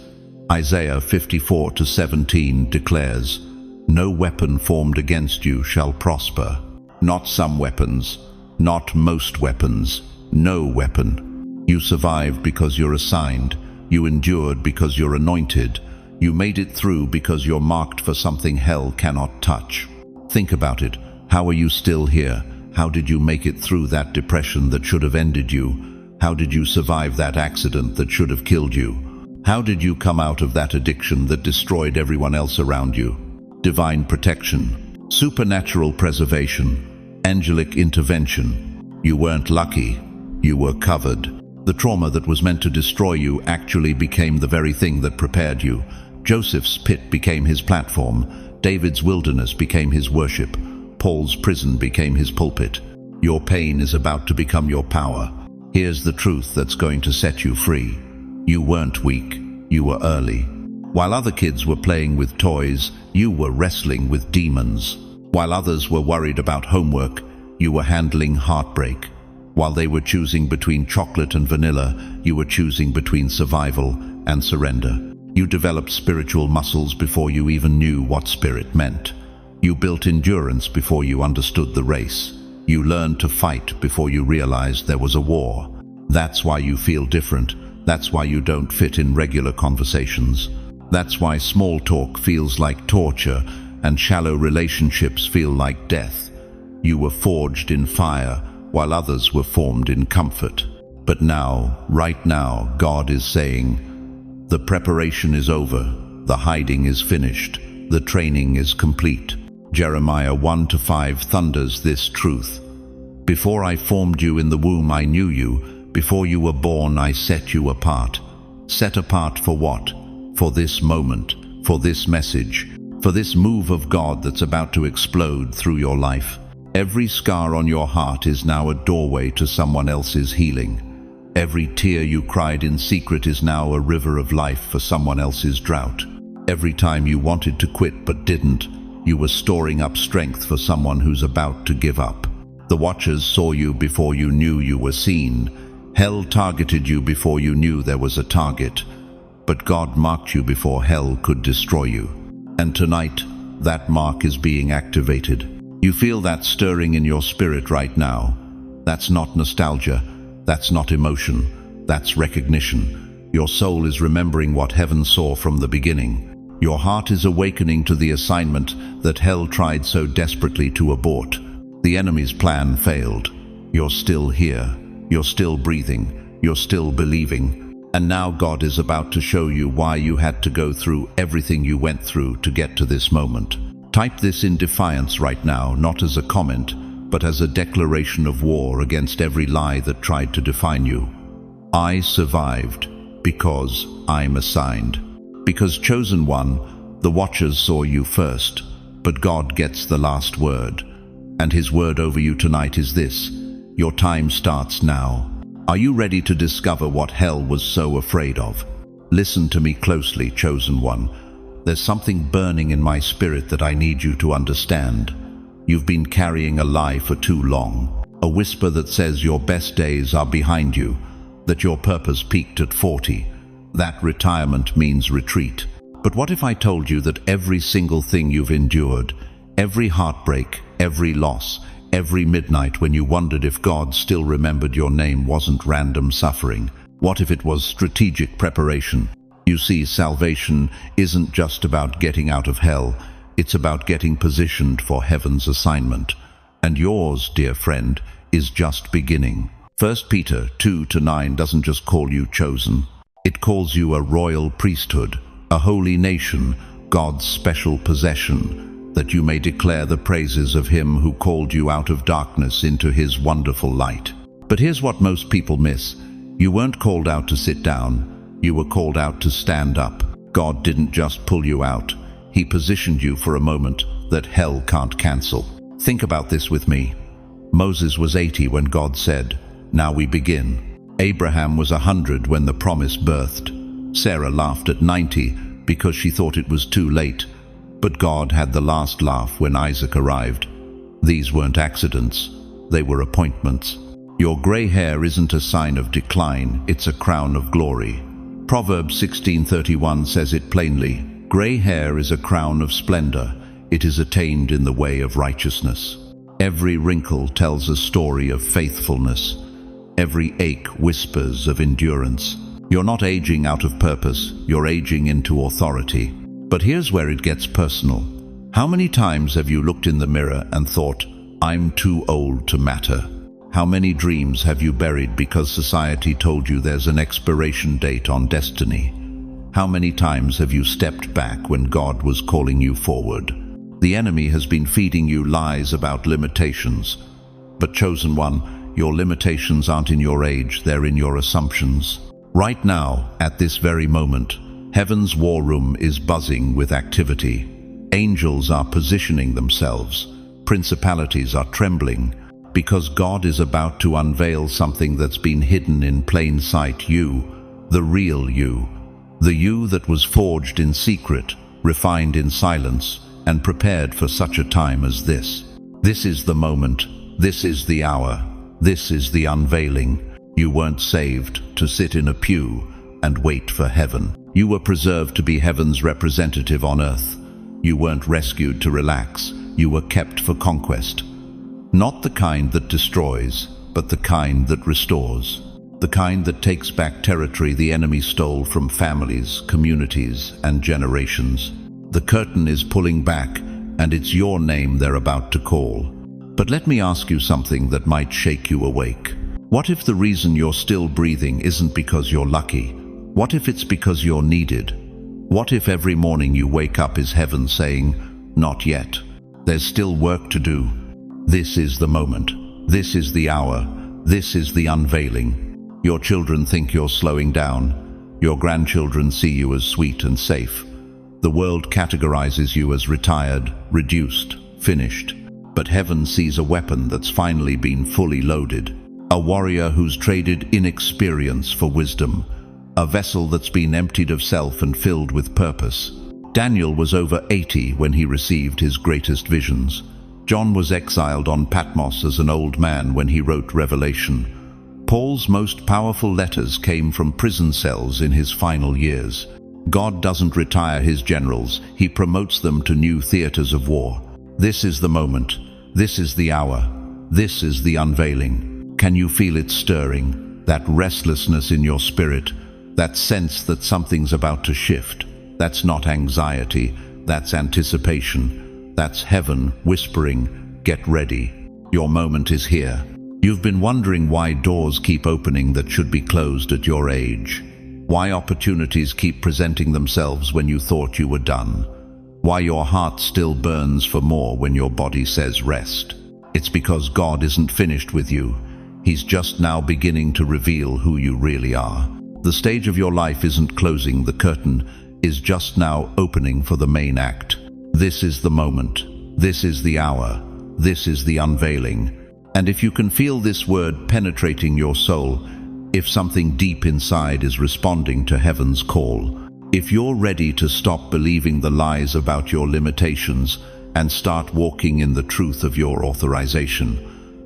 Isaiah 54:17 declares, "No weapon formed against you shall prosper." Not some weapons, not most weapons, no weapon. You survived because you're assigned. You endured because you're anointed. You made it through because you're marked for something hell cannot touch. Think about it. How are you still here? How did you make it through that depression that should have ended you? How did you survive that accident that should have killed you? How did you come out of that addiction that destroyed everyone else around you? Divine protection, supernatural preservation, angelic intervention. You weren't lucky, you were covered. The trauma that was meant to destroy you actually became the very thing that prepared you. Joseph's pit became his platform. David's wilderness became his worship. Paul's prison became his pulpit. Your pain is about to become your power. Here's the truth that's going to set you free. You weren't weak, you were early. While other kids were playing with toys, you were wrestling with demons. While others were worried about homework, you were handling heartbreak. While they were choosing between chocolate and vanilla, you were choosing between survival and surrender. You developed spiritual muscles before you even knew what spirit meant. You built endurance before you understood the race. You learned to fight before you realized there was a war. That's why you feel different. That's why you don't fit in regular conversations. That's why small talk feels like torture and shallow relationships feel like death. You were forged in fire while others were formed in comfort. But now, right now, God is saying, the preparation is over, the hiding is finished, the training is complete. Jeremiah 1-5 thunders this truth. Before I formed you in the womb, I knew you. Before you were born, I set you apart. Set apart for what? For this moment, for this message, for this move of God that's about to explode through your life. Every scar on your heart is now a doorway to someone else's healing. Every tear you cried in secret is now a river of life for someone else's drought. Every time you wanted to quit but didn't, you were storing up strength for someone who's about to give up. The Watchers saw you before you knew you were seen. Hell targeted you before you knew there was a target. But God marked you before hell could destroy you. And tonight, that mark is being activated. You feel that stirring in your spirit right now. That's not nostalgia. That's not emotion. That's recognition. Your soul is remembering what heaven saw from the beginning. Your heart is awakening to the assignment that hell tried so desperately to abort. The enemy's plan failed. You're still here. You're still breathing. You're still believing. And now God is about to show you why you had to go through everything you went through to get to this moment. Type this in defiance right now, not as a comment, but as a declaration of war against every lie that tried to define you. I survived because I'm assigned. Because chosen one, the Watchers saw you first, but God gets the last word. And his word over you tonight is this: your time starts now. Are you ready to discover what hell was so afraid of? Listen to me closely, chosen one. There's something burning in my spirit that I need you to understand. You've been carrying a lie for too long. A whisper that says your best days are behind you, that your purpose peaked at 40, that retirement means retreat. But what if I told you that every single thing you've endured, every heartbreak, every loss, every midnight when you wondered if God still remembered your name wasn't random suffering? What if it was strategic preparation? You see, salvation isn't just about getting out of hell. It's about getting positioned for heaven's assignment. And yours, dear friend, is just beginning. 1 Peter 2-9 doesn't just call you chosen. It calls you a royal priesthood, a holy nation, God's special possession, that you may declare the praises of him who called you out of darkness into his wonderful light. But here's what most people miss. You weren't called out to sit down. You were called out to stand up. God didn't just pull you out. He positioned you for a moment that hell can't cancel. Think about this with me. Moses was 80 when God said, "Now we begin." Abraham was 100 when the promise birthed. Sarah laughed at 90 because she thought it was too late. But God had the last laugh when Isaac arrived. These weren't accidents. They were appointments. Your gray hair isn't a sign of decline, it's a crown of glory. Proverbs 16:31 says it plainly. Gray hair is a crown of splendor. It is attained in the way of righteousness. Every wrinkle tells a story of faithfulness. Every ache whispers of endurance. You're not aging out of purpose, you're aging into authority. But here's where it gets personal. How many times have you looked in the mirror and thought, "I'm too old to matter"? How many dreams have you buried because society told you there's an expiration date on destiny? How many times have you stepped back when God was calling you forward? The enemy has been feeding you lies about limitations. But chosen one, your limitations aren't in your age, they're in your assumptions. Right now, at this very moment, heaven's war room is buzzing with activity. Angels are positioning themselves. Principalities are trembling. Because God is about to unveil something that's been hidden in plain sight. You, the real you. The you that was forged in secret, refined in silence, and prepared for such a time as this. This is the moment. This is the hour. This is the unveiling. You weren't saved to sit in a pew and wait for heaven. You were preserved to be heaven's representative on earth. You weren't rescued to relax. You were kept for conquest. Not the kind that destroys, but the kind that restores. The kind that takes back territory the enemy stole from families, communities, and generations. The curtain is pulling back, and it's your name they're about to call. But let me ask you something that might shake you awake. What if the reason you're still breathing isn't because you're lucky? What if it's because you're needed? What if every morning you wake up is heaven saying, "Not yet. There's still work to do. This is the moment. This is the hour. This is the unveiling." Your children think you're slowing down. Your grandchildren see you as sweet and safe. The world categorizes you as retired, reduced, finished. But heaven sees a weapon that's finally been fully loaded. A warrior who's traded inexperience for wisdom. A vessel that's been emptied of self and filled with purpose. Daniel was over 80 when he received his greatest visions. John was exiled on Patmos as an old man when he wrote Revelation. Paul's most powerful letters came from prison cells in his final years. God doesn't retire his generals, he promotes them to new theaters of war. This is the moment. This is the hour. This is the unveiling. Can you feel it stirring? That restlessness in your spirit? That sense that something's about to shift? That's not anxiety, that's anticipation. That's heaven whispering, "Get ready. Your moment is here." You've been wondering why doors keep opening that should be closed at your age. Why opportunities keep presenting themselves when you thought you were done. Why your heart still burns for more when your body says rest. It's because God isn't finished with you. He's just now beginning to reveal who you really are. The stage of your life isn't closing, the curtain is just now opening for the main act. This is the moment. This is the hour. This is the unveiling. And if you can feel this word penetrating your soul, if something deep inside is responding to heaven's call, if you're ready to stop believing the lies about your limitations and start walking in the truth of your authorization,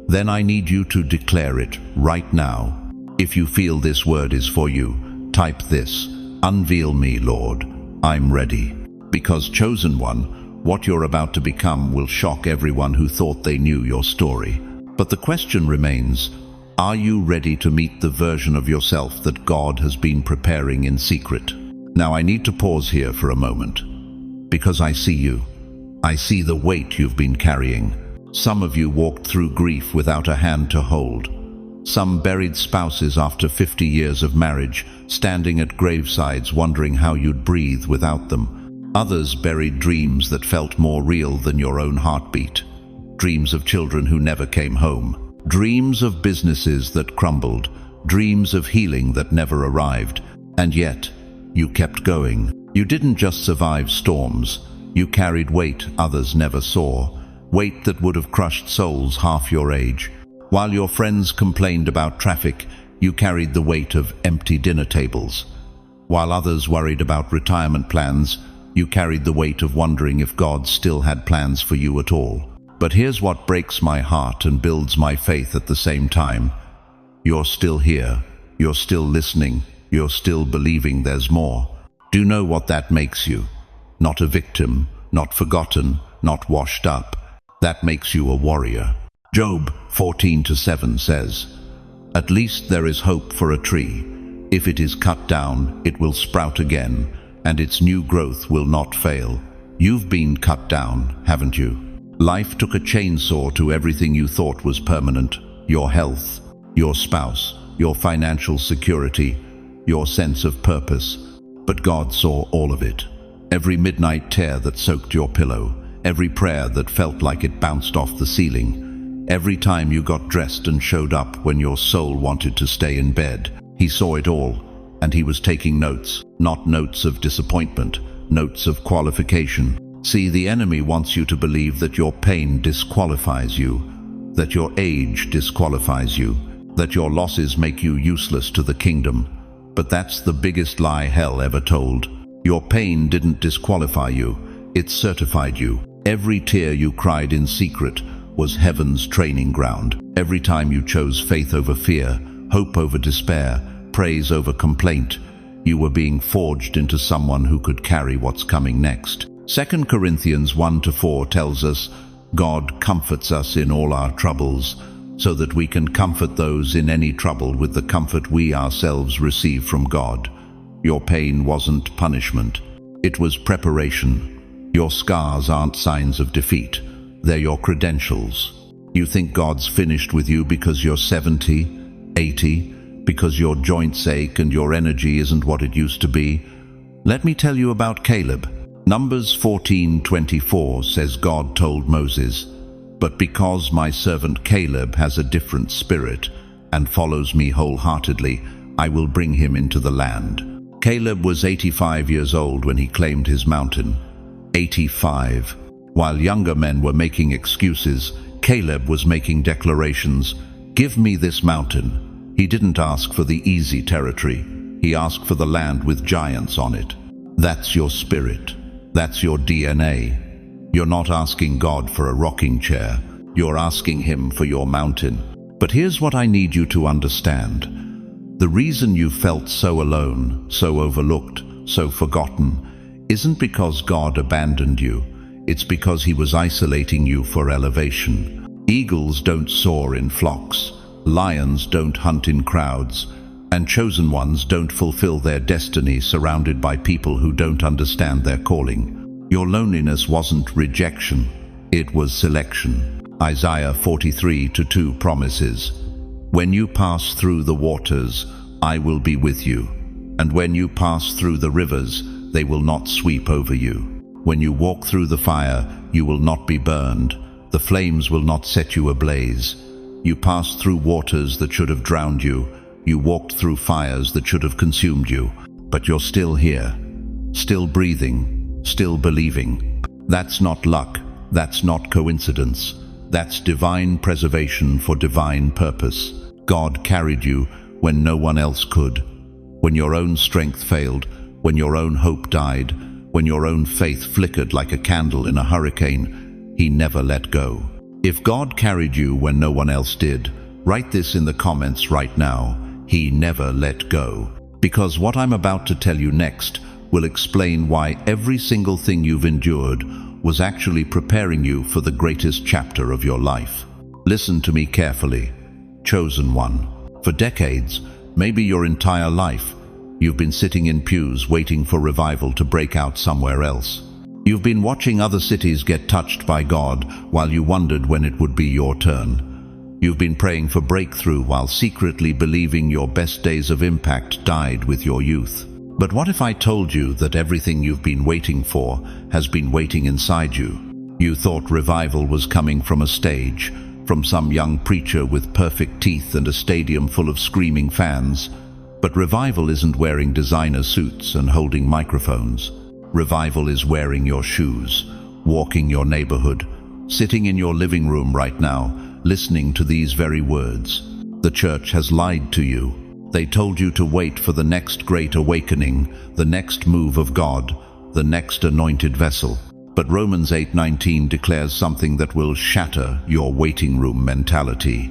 then I need you to declare it right now. If you feel this word is for you, type this: "Unveil me, Lord. I'm ready." Because, chosen one, what you're about to become will shock everyone who thought they knew your story. But the question remains, are you ready to meet the version of yourself that God has been preparing in secret? Now I need to pause here for a moment, because I see you. I see the weight you've been carrying. Some of you walked through grief without a hand to hold. Some buried spouses after 50 years of marriage, standing at gravesides wondering how you'd breathe without them. Others buried dreams that felt more real than your own heartbeat. Dreams of children who never came home. Dreams of businesses that crumbled. Dreams of healing that never arrived. And yet, you kept going. You didn't just survive storms. You carried weight others never saw. Weight that would have crushed souls half your age. While your friends complained about traffic, you carried the weight of empty dinner tables. While others worried about retirement plans, you carried the weight of wondering if God still had plans for you at all. But here's what breaks my heart and builds my faith at the same time. You're still here. You're still listening. You're still believing there's more. Do you know what that makes you? Not a victim, not forgotten, not washed up. That makes you a warrior. Job 14:7 says, "At least there is hope for a tree. If it is cut down, it will sprout again, and its new growth will not fail." You've been cut down, haven't you? Life took a chainsaw to everything you thought was permanent. Your health, your spouse, your financial security, your sense of purpose. But God saw all of it. Every midnight tear that soaked your pillow. Every prayer that felt like it bounced off the ceiling. Every time you got dressed and showed up when your soul wanted to stay in bed. He saw it all, and he was taking notes. Not notes of disappointment, notes of qualification. See, the enemy wants you to believe that your pain disqualifies you, that your age disqualifies you, that your losses make you useless to the kingdom. But that's the biggest lie hell ever told. Your pain didn't disqualify you, it certified you. Every tear you cried in secret was heaven's training ground. Every time you chose faith over fear, hope over despair, praise over complaint, you were being forged into someone who could carry what's coming next. 2 Corinthians 1-4 tells us, God comforts us in all our troubles, so that we can comfort those in any trouble with the comfort we ourselves receive from God. Your pain wasn't punishment, it was preparation. Your scars aren't signs of defeat, they're your credentials. You think God's finished with you because you're 70, 80, because your joints ache and your energy isn't what it used to be? Let me tell you about Caleb. Numbers 14:24 says God told Moses, "But because my servant Caleb has a different spirit and follows me wholeheartedly, I will bring him into the land." Caleb was 85 years old when he claimed his mountain. 85. While younger men were making excuses, Caleb was making declarations. "Give me this mountain." He didn't ask for the easy territory. He asked for the land with giants on it. That's your spirit. That's your DNA. You're not asking God for a rocking chair. You're asking Him for your mountain. But here's what I need you to understand. The reason you felt so alone, so overlooked, so forgotten, isn't because God abandoned you. It's because He was isolating you for elevation. Eagles don't soar in flocks. Lions don't hunt in crowds. And chosen ones don't fulfill their destiny surrounded by people who don't understand their calling. Your loneliness wasn't rejection. It was selection. Isaiah 43:2 promises, "When you pass through the waters, I will be with you. And when you pass through the rivers, they will not sweep over you. When you walk through the fire, you will not be burned. The flames will not set you ablaze. You passed through waters that should have drowned you. You walked through fires that should have consumed you. But you're still here, still breathing, still believing." That's not luck. That's not coincidence. That's divine preservation for divine purpose. God carried you when no one else could. When your own strength failed, when your own hope died, when your own faith flickered like a candle in a hurricane, He never let go. If God carried you when no one else did, write this in the comments right now. He never let go. Because what I'm about to tell you next will explain why every single thing you've endured was actually preparing you for the greatest chapter of your life. Listen to me carefully. Chosen one. For decades, maybe your entire life, you've been sitting in pews waiting for revival to break out somewhere else. You've been watching other cities get touched by God while you wondered when it would be your turn. You've been praying for breakthrough while secretly believing your best days of impact died with your youth. But what if I told you that everything you've been waiting for has been waiting inside you? You thought revival was coming from a stage, from some young preacher with perfect teeth and a stadium full of screaming fans. But revival isn't wearing designer suits and holding microphones. Revival is wearing your shoes, walking your neighborhood, sitting in your living room right now, listening to these very words. The church has lied to you. They told you to wait for the next great awakening, the next move of God, the next anointed vessel. But Romans 8:19 declares something that will shatter your waiting room mentality.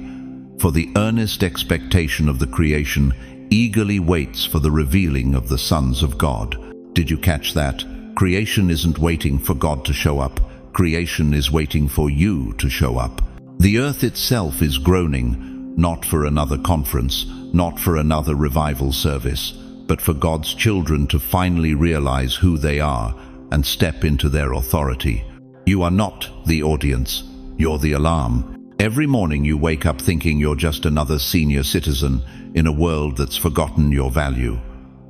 For the earnest expectation of the creation eagerly waits for the revealing of the sons of God. Did you catch that? Creation isn't waiting for God to show up. Creation is waiting for you to show up. The earth itself is groaning, not for another conference, not for another revival service, but for God's children to finally realize who they are and step into their authority. You are not the audience, you're the alarm. Every morning you wake up thinking you're just another senior citizen in a world that's forgotten your value.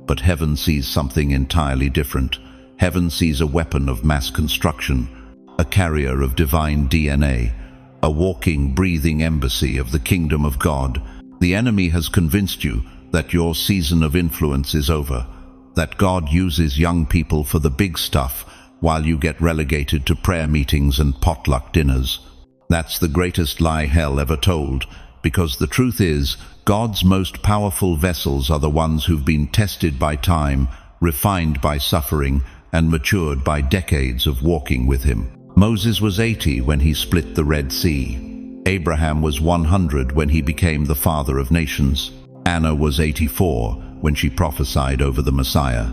But heaven sees something entirely different. Heaven sees a weapon of mass construction, a carrier of divine DNA, a walking, breathing embassy of the kingdom of God. The enemy has convinced you that your season of influence is over, that God uses young people for the big stuff while you get relegated to prayer meetings and potluck dinners. That's the greatest lie hell ever told, because the truth is, God's most powerful vessels are the ones who've been tested by time, refined by suffering, and matured by decades of walking with Him. Moses was 80 when he split the Red Sea. Abraham was 100 when he became the father of nations. Anna was 84 when she prophesied over the Messiah.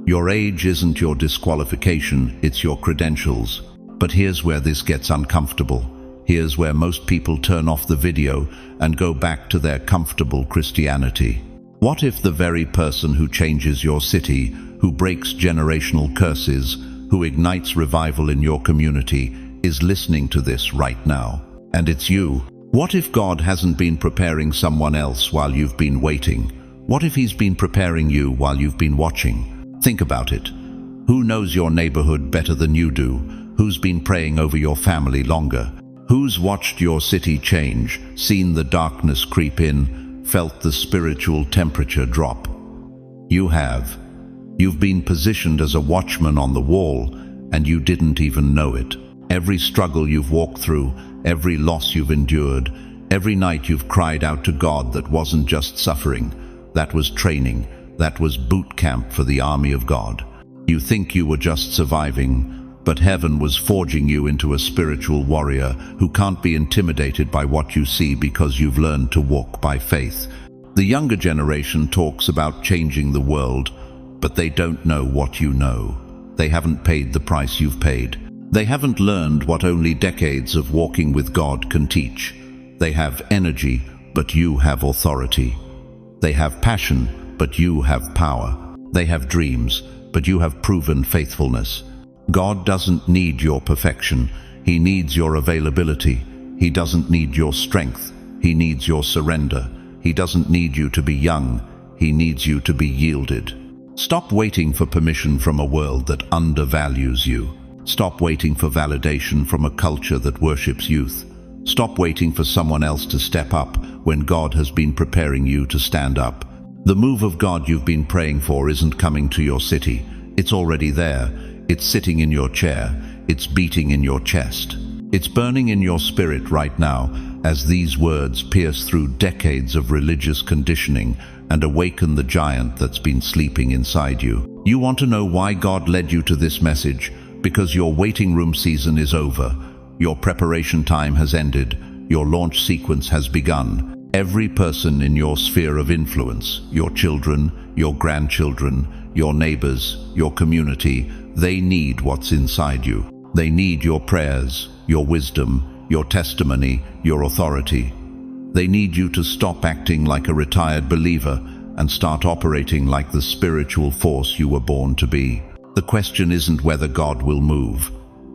Your age isn't your disqualification, it's your credentials. But here's where this gets uncomfortable. Here's where most people turn off the video and go back to their comfortable Christianity. What if the very person who changes your city, who breaks generational curses, who ignites revival in your community, is listening to this right now? And it's you. What if God hasn't been preparing someone else while you've been waiting? What if He's been preparing you while you've been watching? Think about it. Who knows your neighborhood better than you do? Who's been praying over your family longer? Who's watched your city change, seen the darkness creep in, felt the spiritual temperature drop? You have. You've been positioned as a watchman on the wall, and you didn't even know it. Every struggle you've walked through, every loss you've endured, every night you've cried out to God, that wasn't just suffering. That was training. That was boot camp for the army of God. You think you were just surviving, but heaven was forging you into a spiritual warrior who can't be intimidated by what you see because you've learned to walk by faith. The younger generation talks about changing the world, but they don't know what you know. They haven't paid the price you've paid. They haven't learned what only decades of walking with God can teach. They have energy, but you have authority. They have passion, but you have power. They have dreams, but you have proven faithfulness. God doesn't need your perfection. He needs your availability. He doesn't need your strength. He needs your surrender. He doesn't need you to be young. He needs you to be yielded. Stop waiting for permission from a world that undervalues you. Stop waiting for validation from a culture that worships youth. Stop waiting for someone else to step up when God has been preparing you to stand up. The move of God you've been praying for isn't coming to your city. It's already there. It's sitting in your chair. It's beating in your chest. It's burning in your spirit right now as these words pierce through decades of religious conditioning and awaken the giant that's been sleeping inside you. You want to know why God led you to this message? Because your waiting room season is over. Your preparation time has ended. Your launch sequence has begun. Every person in your sphere of influence, your children, your grandchildren, your neighbors, your community, they need what's inside you. They need your prayers, your wisdom, your testimony, your authority. They need you to stop acting like a retired believer and start operating like the spiritual force you were born to be. The question isn't whether God will move.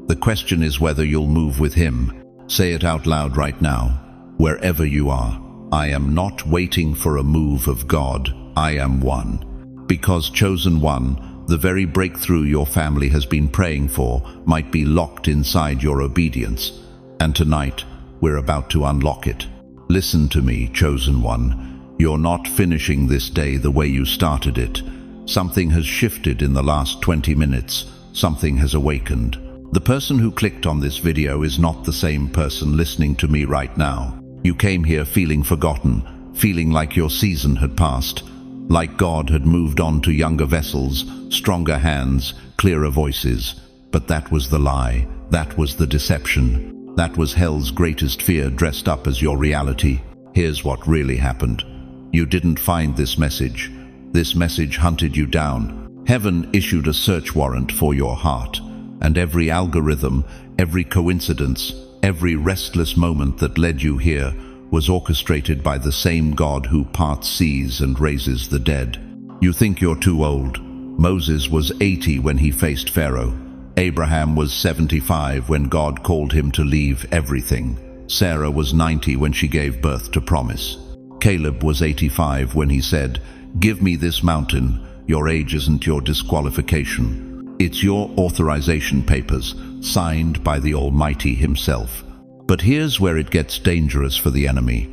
The question is whether you'll move with Him. Say it out loud right now, wherever you are. I am not waiting for a move of God. I am one. Because chosen one, the very breakthrough your family has been praying for might be locked inside your obedience. And tonight, we're about to unlock it. Listen to me, chosen one. You're not finishing this day the way you started it. Something has shifted in the last 20 minutes. Something has awakened. The person who clicked on this video is not the same person listening to me right now. You came here feeling forgotten, feeling like your season had passed, like God had moved on to younger vessels, stronger hands, clearer voices. But that was the lie. That was the deception. That was hell's greatest fear dressed up as your reality. Here's what really happened. You didn't find this message. This message hunted you down. Heaven issued a search warrant for your heart. And every algorithm, every coincidence, every restless moment that led you here was orchestrated by the same God who parts seas and raises the dead. You think you're too old. Moses was 80 when he faced Pharaoh. Abraham was 75 when God called him to leave everything. Sarah was 90 when she gave birth to promise. Caleb was 85 when he said, "Give me this mountain." Your age isn't your disqualification. It's your authorization papers, signed by the Almighty Himself. But here's where it gets dangerous for the enemy.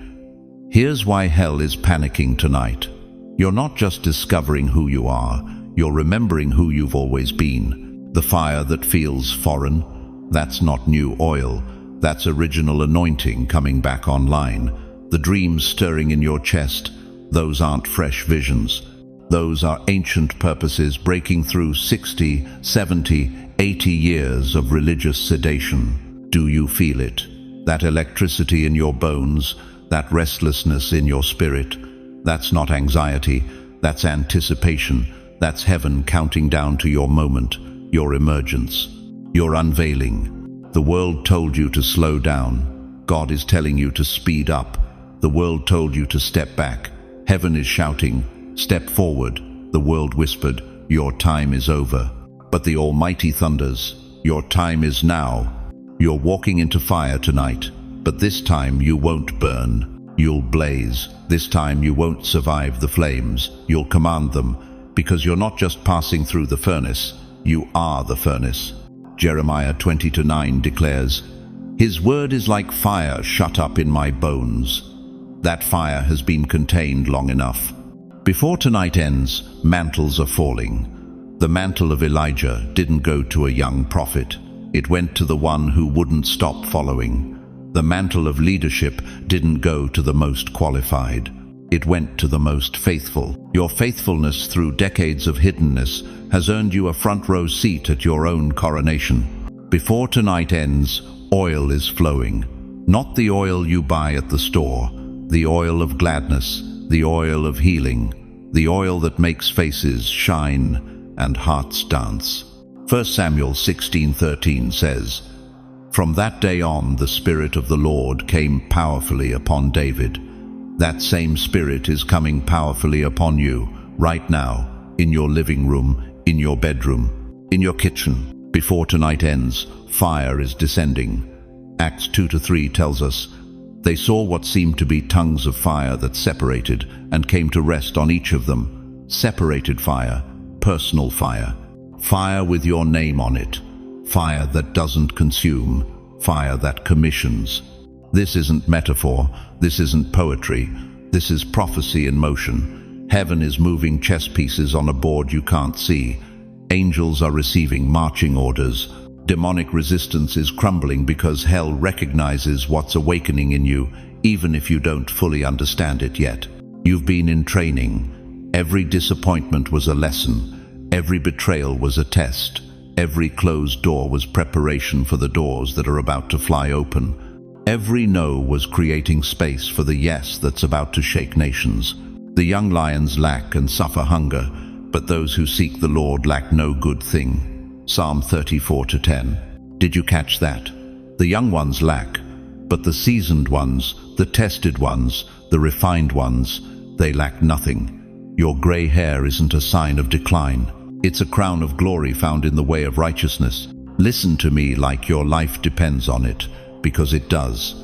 Here's why hell is panicking tonight. You're not just discovering who you are, you're remembering who you've always been. The fire that feels foreign, that's not new oil, that's original anointing coming back online. The dreams stirring in your chest, those aren't fresh visions. Those are ancient purposes breaking through 60, 70, 80 years of religious sedation. Do you feel it? That electricity in your bones, that restlessness in your spirit, that's not anxiety, that's anticipation, that's heaven counting down to your moment, your emergence, your unveiling. The world told you to slow down. God is telling you to speed up. The world told you to step back. Heaven is shouting, step forward. The world whispered, your time is over. But the Almighty thunders, your time is now. You're walking into fire tonight. But this time you won't burn, you'll blaze. This time you won't survive the flames, you'll command them, because you're not just passing through the furnace, you are the furnace. Jeremiah 20:9 declares, "His word is like fire shut up in my bones." That fire has been contained long enough. Before tonight ends, mantles are falling. The mantle of Elijah didn't go to a young prophet. It went to the one who wouldn't stop following. The mantle of leadership didn't go to the most qualified. It went to the most faithful. Your faithfulness through decades of hiddenness has earned you a front row seat at your own coronation. Before tonight ends, oil is flowing. Not the oil you buy at the store, the oil of gladness, the oil of healing, the oil that makes faces shine and hearts dance. 1 Samuel 16:13 says, "From that day on the Spirit of the Lord came powerfully upon David." That same Spirit is coming powerfully upon you right now, in your living room, in your bedroom, in your kitchen. Before tonight ends, fire is descending. Acts 2-3 tells us, "They saw what seemed to be tongues of fire that separated and came to rest on each of them." Separated fire, personal fire. Fire with your name on it. Fire that doesn't consume. Fire that commissions. This isn't metaphor. This isn't poetry. This is prophecy in motion. Heaven is moving chess pieces on a board you can't see. Angels are receiving marching orders. Demonic resistance is crumbling because hell recognizes what's awakening in you, even if you don't fully understand it yet. You've been in training. Every disappointment was a lesson. Every betrayal was a test. Every closed door was preparation for the doors that are about to fly open. Every no was creating space for the yes that's about to shake nations. The young lions lack and suffer hunger, but those who seek the Lord lack no good thing. Psalm 34:10. Did you catch that? The young ones lack, but the seasoned ones, the tested ones, the refined ones, they lack nothing. Your gray hair isn't a sign of decline. It's a crown of glory found in the way of righteousness. Listen to me like your life depends on it, because it does.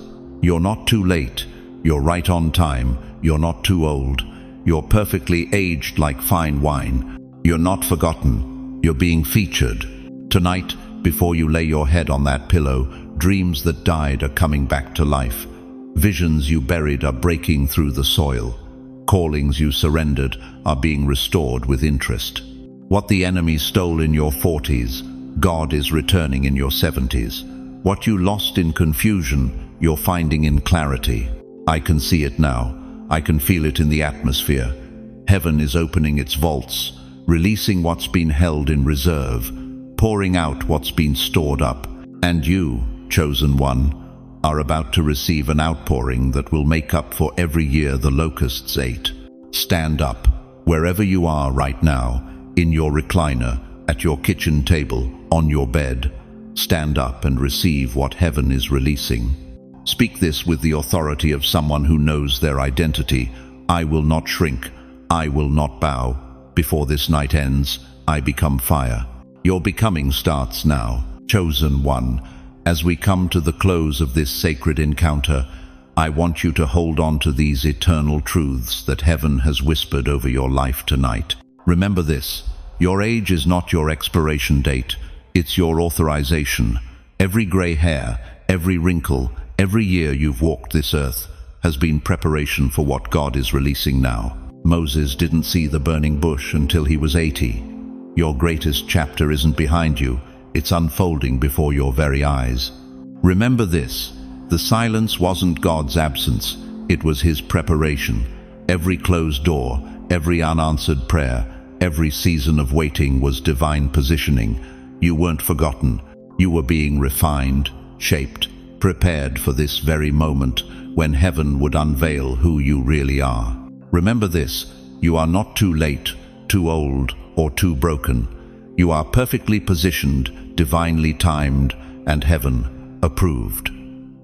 You're not too late. You're right on time. You're not too old. You're perfectly aged like fine wine. You're not forgotten. You're being featured. Tonight, before you lay your head on that pillow, dreams that died are coming back to life. Visions you buried are breaking through the soil. Callings you surrendered are being restored with interest. What the enemy stole in your 40s, God is returning in your 70s. What you lost in confusion, you're finding in clarity. I can see it now. I can feel it in the atmosphere. Heaven is opening its vaults, releasing what's been held in reserve, pouring out what's been stored up. And you, chosen one, are about to receive an outpouring that will make up for every year the locusts ate. Stand up, wherever you are right now, in your recliner, at your kitchen table, on your bed. Stand up and receive what heaven is releasing. Speak this with the authority of someone who knows their identity. I will not shrink. I will not bow. Before this night ends, I become fire. Your becoming starts now. Chosen one, as we come to the close of this sacred encounter, I want you to hold on to these eternal truths that heaven has whispered over your life tonight. Remember this, your age is not your expiration date, it's your authorization. Every gray hair, every wrinkle, every year you've walked this earth has been preparation for what God is releasing now. Moses didn't see the burning bush until he was 80. Your greatest chapter isn't behind you, it's unfolding before your very eyes. Remember this, the silence wasn't God's absence, it was His preparation. Every closed door, every unanswered prayer, every season of waiting was divine positioning. You weren't forgotten, you were being refined, shaped, prepared for this very moment when heaven would unveil who you really are. Remember this, you are not too late, too old, or too broken. You are perfectly positioned, divinely timed, and heaven approved.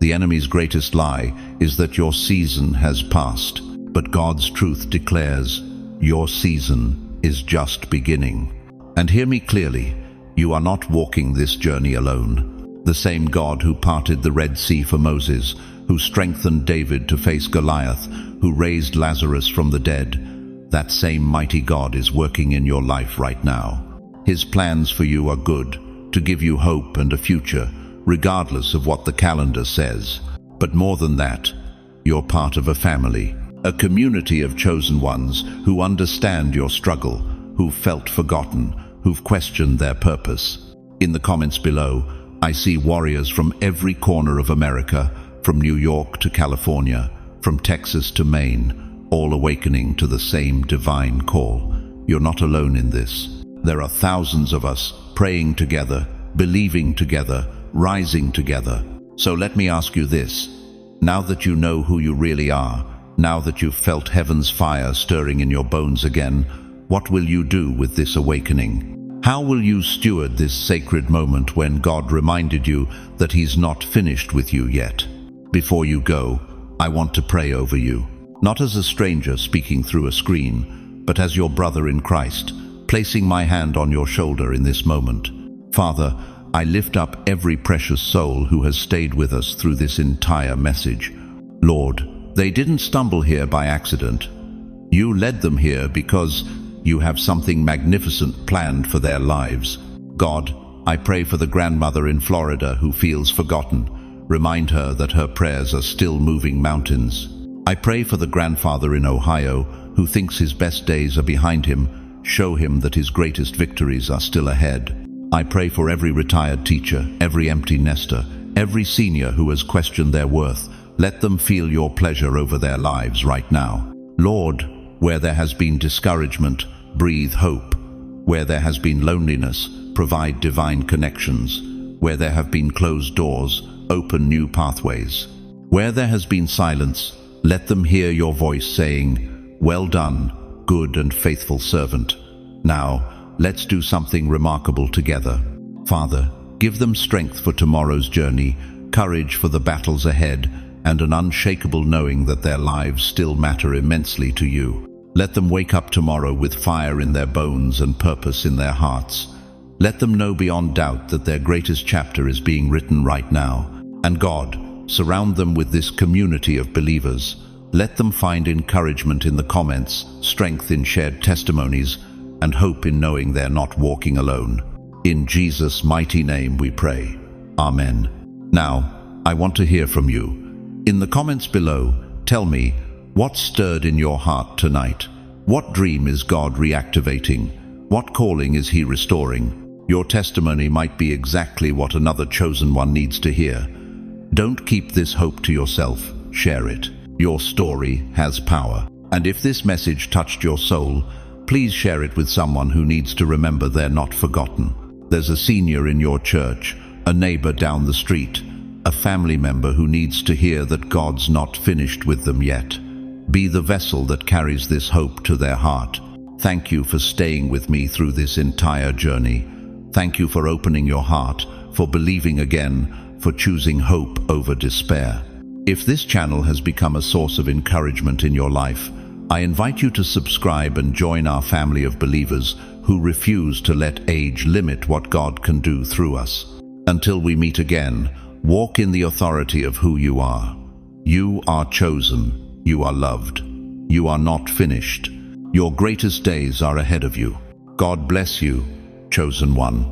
The enemy's greatest lie is that your season has passed, but God's truth declares your season is just beginning. And hear me clearly, you are not walking this journey alone. The same God who parted the Red Sea for Moses who strengthened David to face Goliath, who raised Lazarus from the dead, that same mighty God is working in your life right now. His plans for you are good, to give you hope and a future, regardless of what the calendar says. But more than that, you're part of a family, a community of chosen ones who understand your struggle, who've felt forgotten, who've questioned their purpose. In the comments below, I see warriors from every corner of America, from New York to California, from Texas to Maine, all awakening to the same divine call. You're not alone in this. There are thousands of us praying together, believing together, rising together. So let me ask you this. Now that you know who you really are, now that you've felt heaven's fire stirring in your bones again, what will you do with this awakening? How will you steward this sacred moment when God reminded you that He's not finished with you yet? Before you go, I want to pray over you, not as a stranger speaking through a screen, but as your brother in Christ, placing my hand on your shoulder in this moment. Father, I lift up every precious soul who has stayed with us through this entire message. Lord, they didn't stumble here by accident. You led them here because you have something magnificent planned for their lives. God, I pray for the grandmother in Florida who feels forgotten. Remind her that her prayers are still moving mountains. I pray for the grandfather in Ohio who thinks his best days are behind him. Show him that his greatest victories are still ahead. I pray for every retired teacher, every empty nester, every senior who has questioned their worth. Let them feel your pleasure over their lives right now. Lord, where there has been discouragement, breathe hope. Where there has been loneliness, provide divine connections. Where there have been closed doors, open new pathways. Where there has been silence, let them hear your voice saying, "Well done, good and faithful servant." Now, let's do something remarkable together. Father, give them strength for tomorrow's journey, courage for the battles ahead, and an unshakable knowing that their lives still matter immensely to you. Let them wake up tomorrow with fire in their bones and purpose in their hearts. Let them know beyond doubt that their greatest chapter is being written right now. And God, surround them with this community of believers. Let them find encouragement in the comments, strength in shared testimonies, and hope in knowing they're not walking alone. In Jesus' mighty name we pray. Amen. Now, I want to hear from you. In the comments below, tell me, what stirred in your heart tonight? What dream is God reactivating? What calling is He restoring? Your testimony might be exactly what another chosen one needs to hear. Don't keep this hope to yourself. Share it. Your story has power. And if this message touched your soul, please share it with someone who needs to remember they're not forgotten. There's a senior in your church, a neighbor down the street, a family member who needs to hear that God's not finished with them yet. Be the vessel that carries this hope to their heart. Thank you for staying with me through this entire journey. Thank you for opening your heart, for believing again, for choosing hope over despair. If this channel has become a source of encouragement in your life, I invite you to subscribe and join our family of believers who refuse to let age limit what God can do through us. Until we meet again, walk in the authority of who you are. You are chosen. You are loved. You are not finished. Your greatest days are ahead of you. God bless you, chosen one.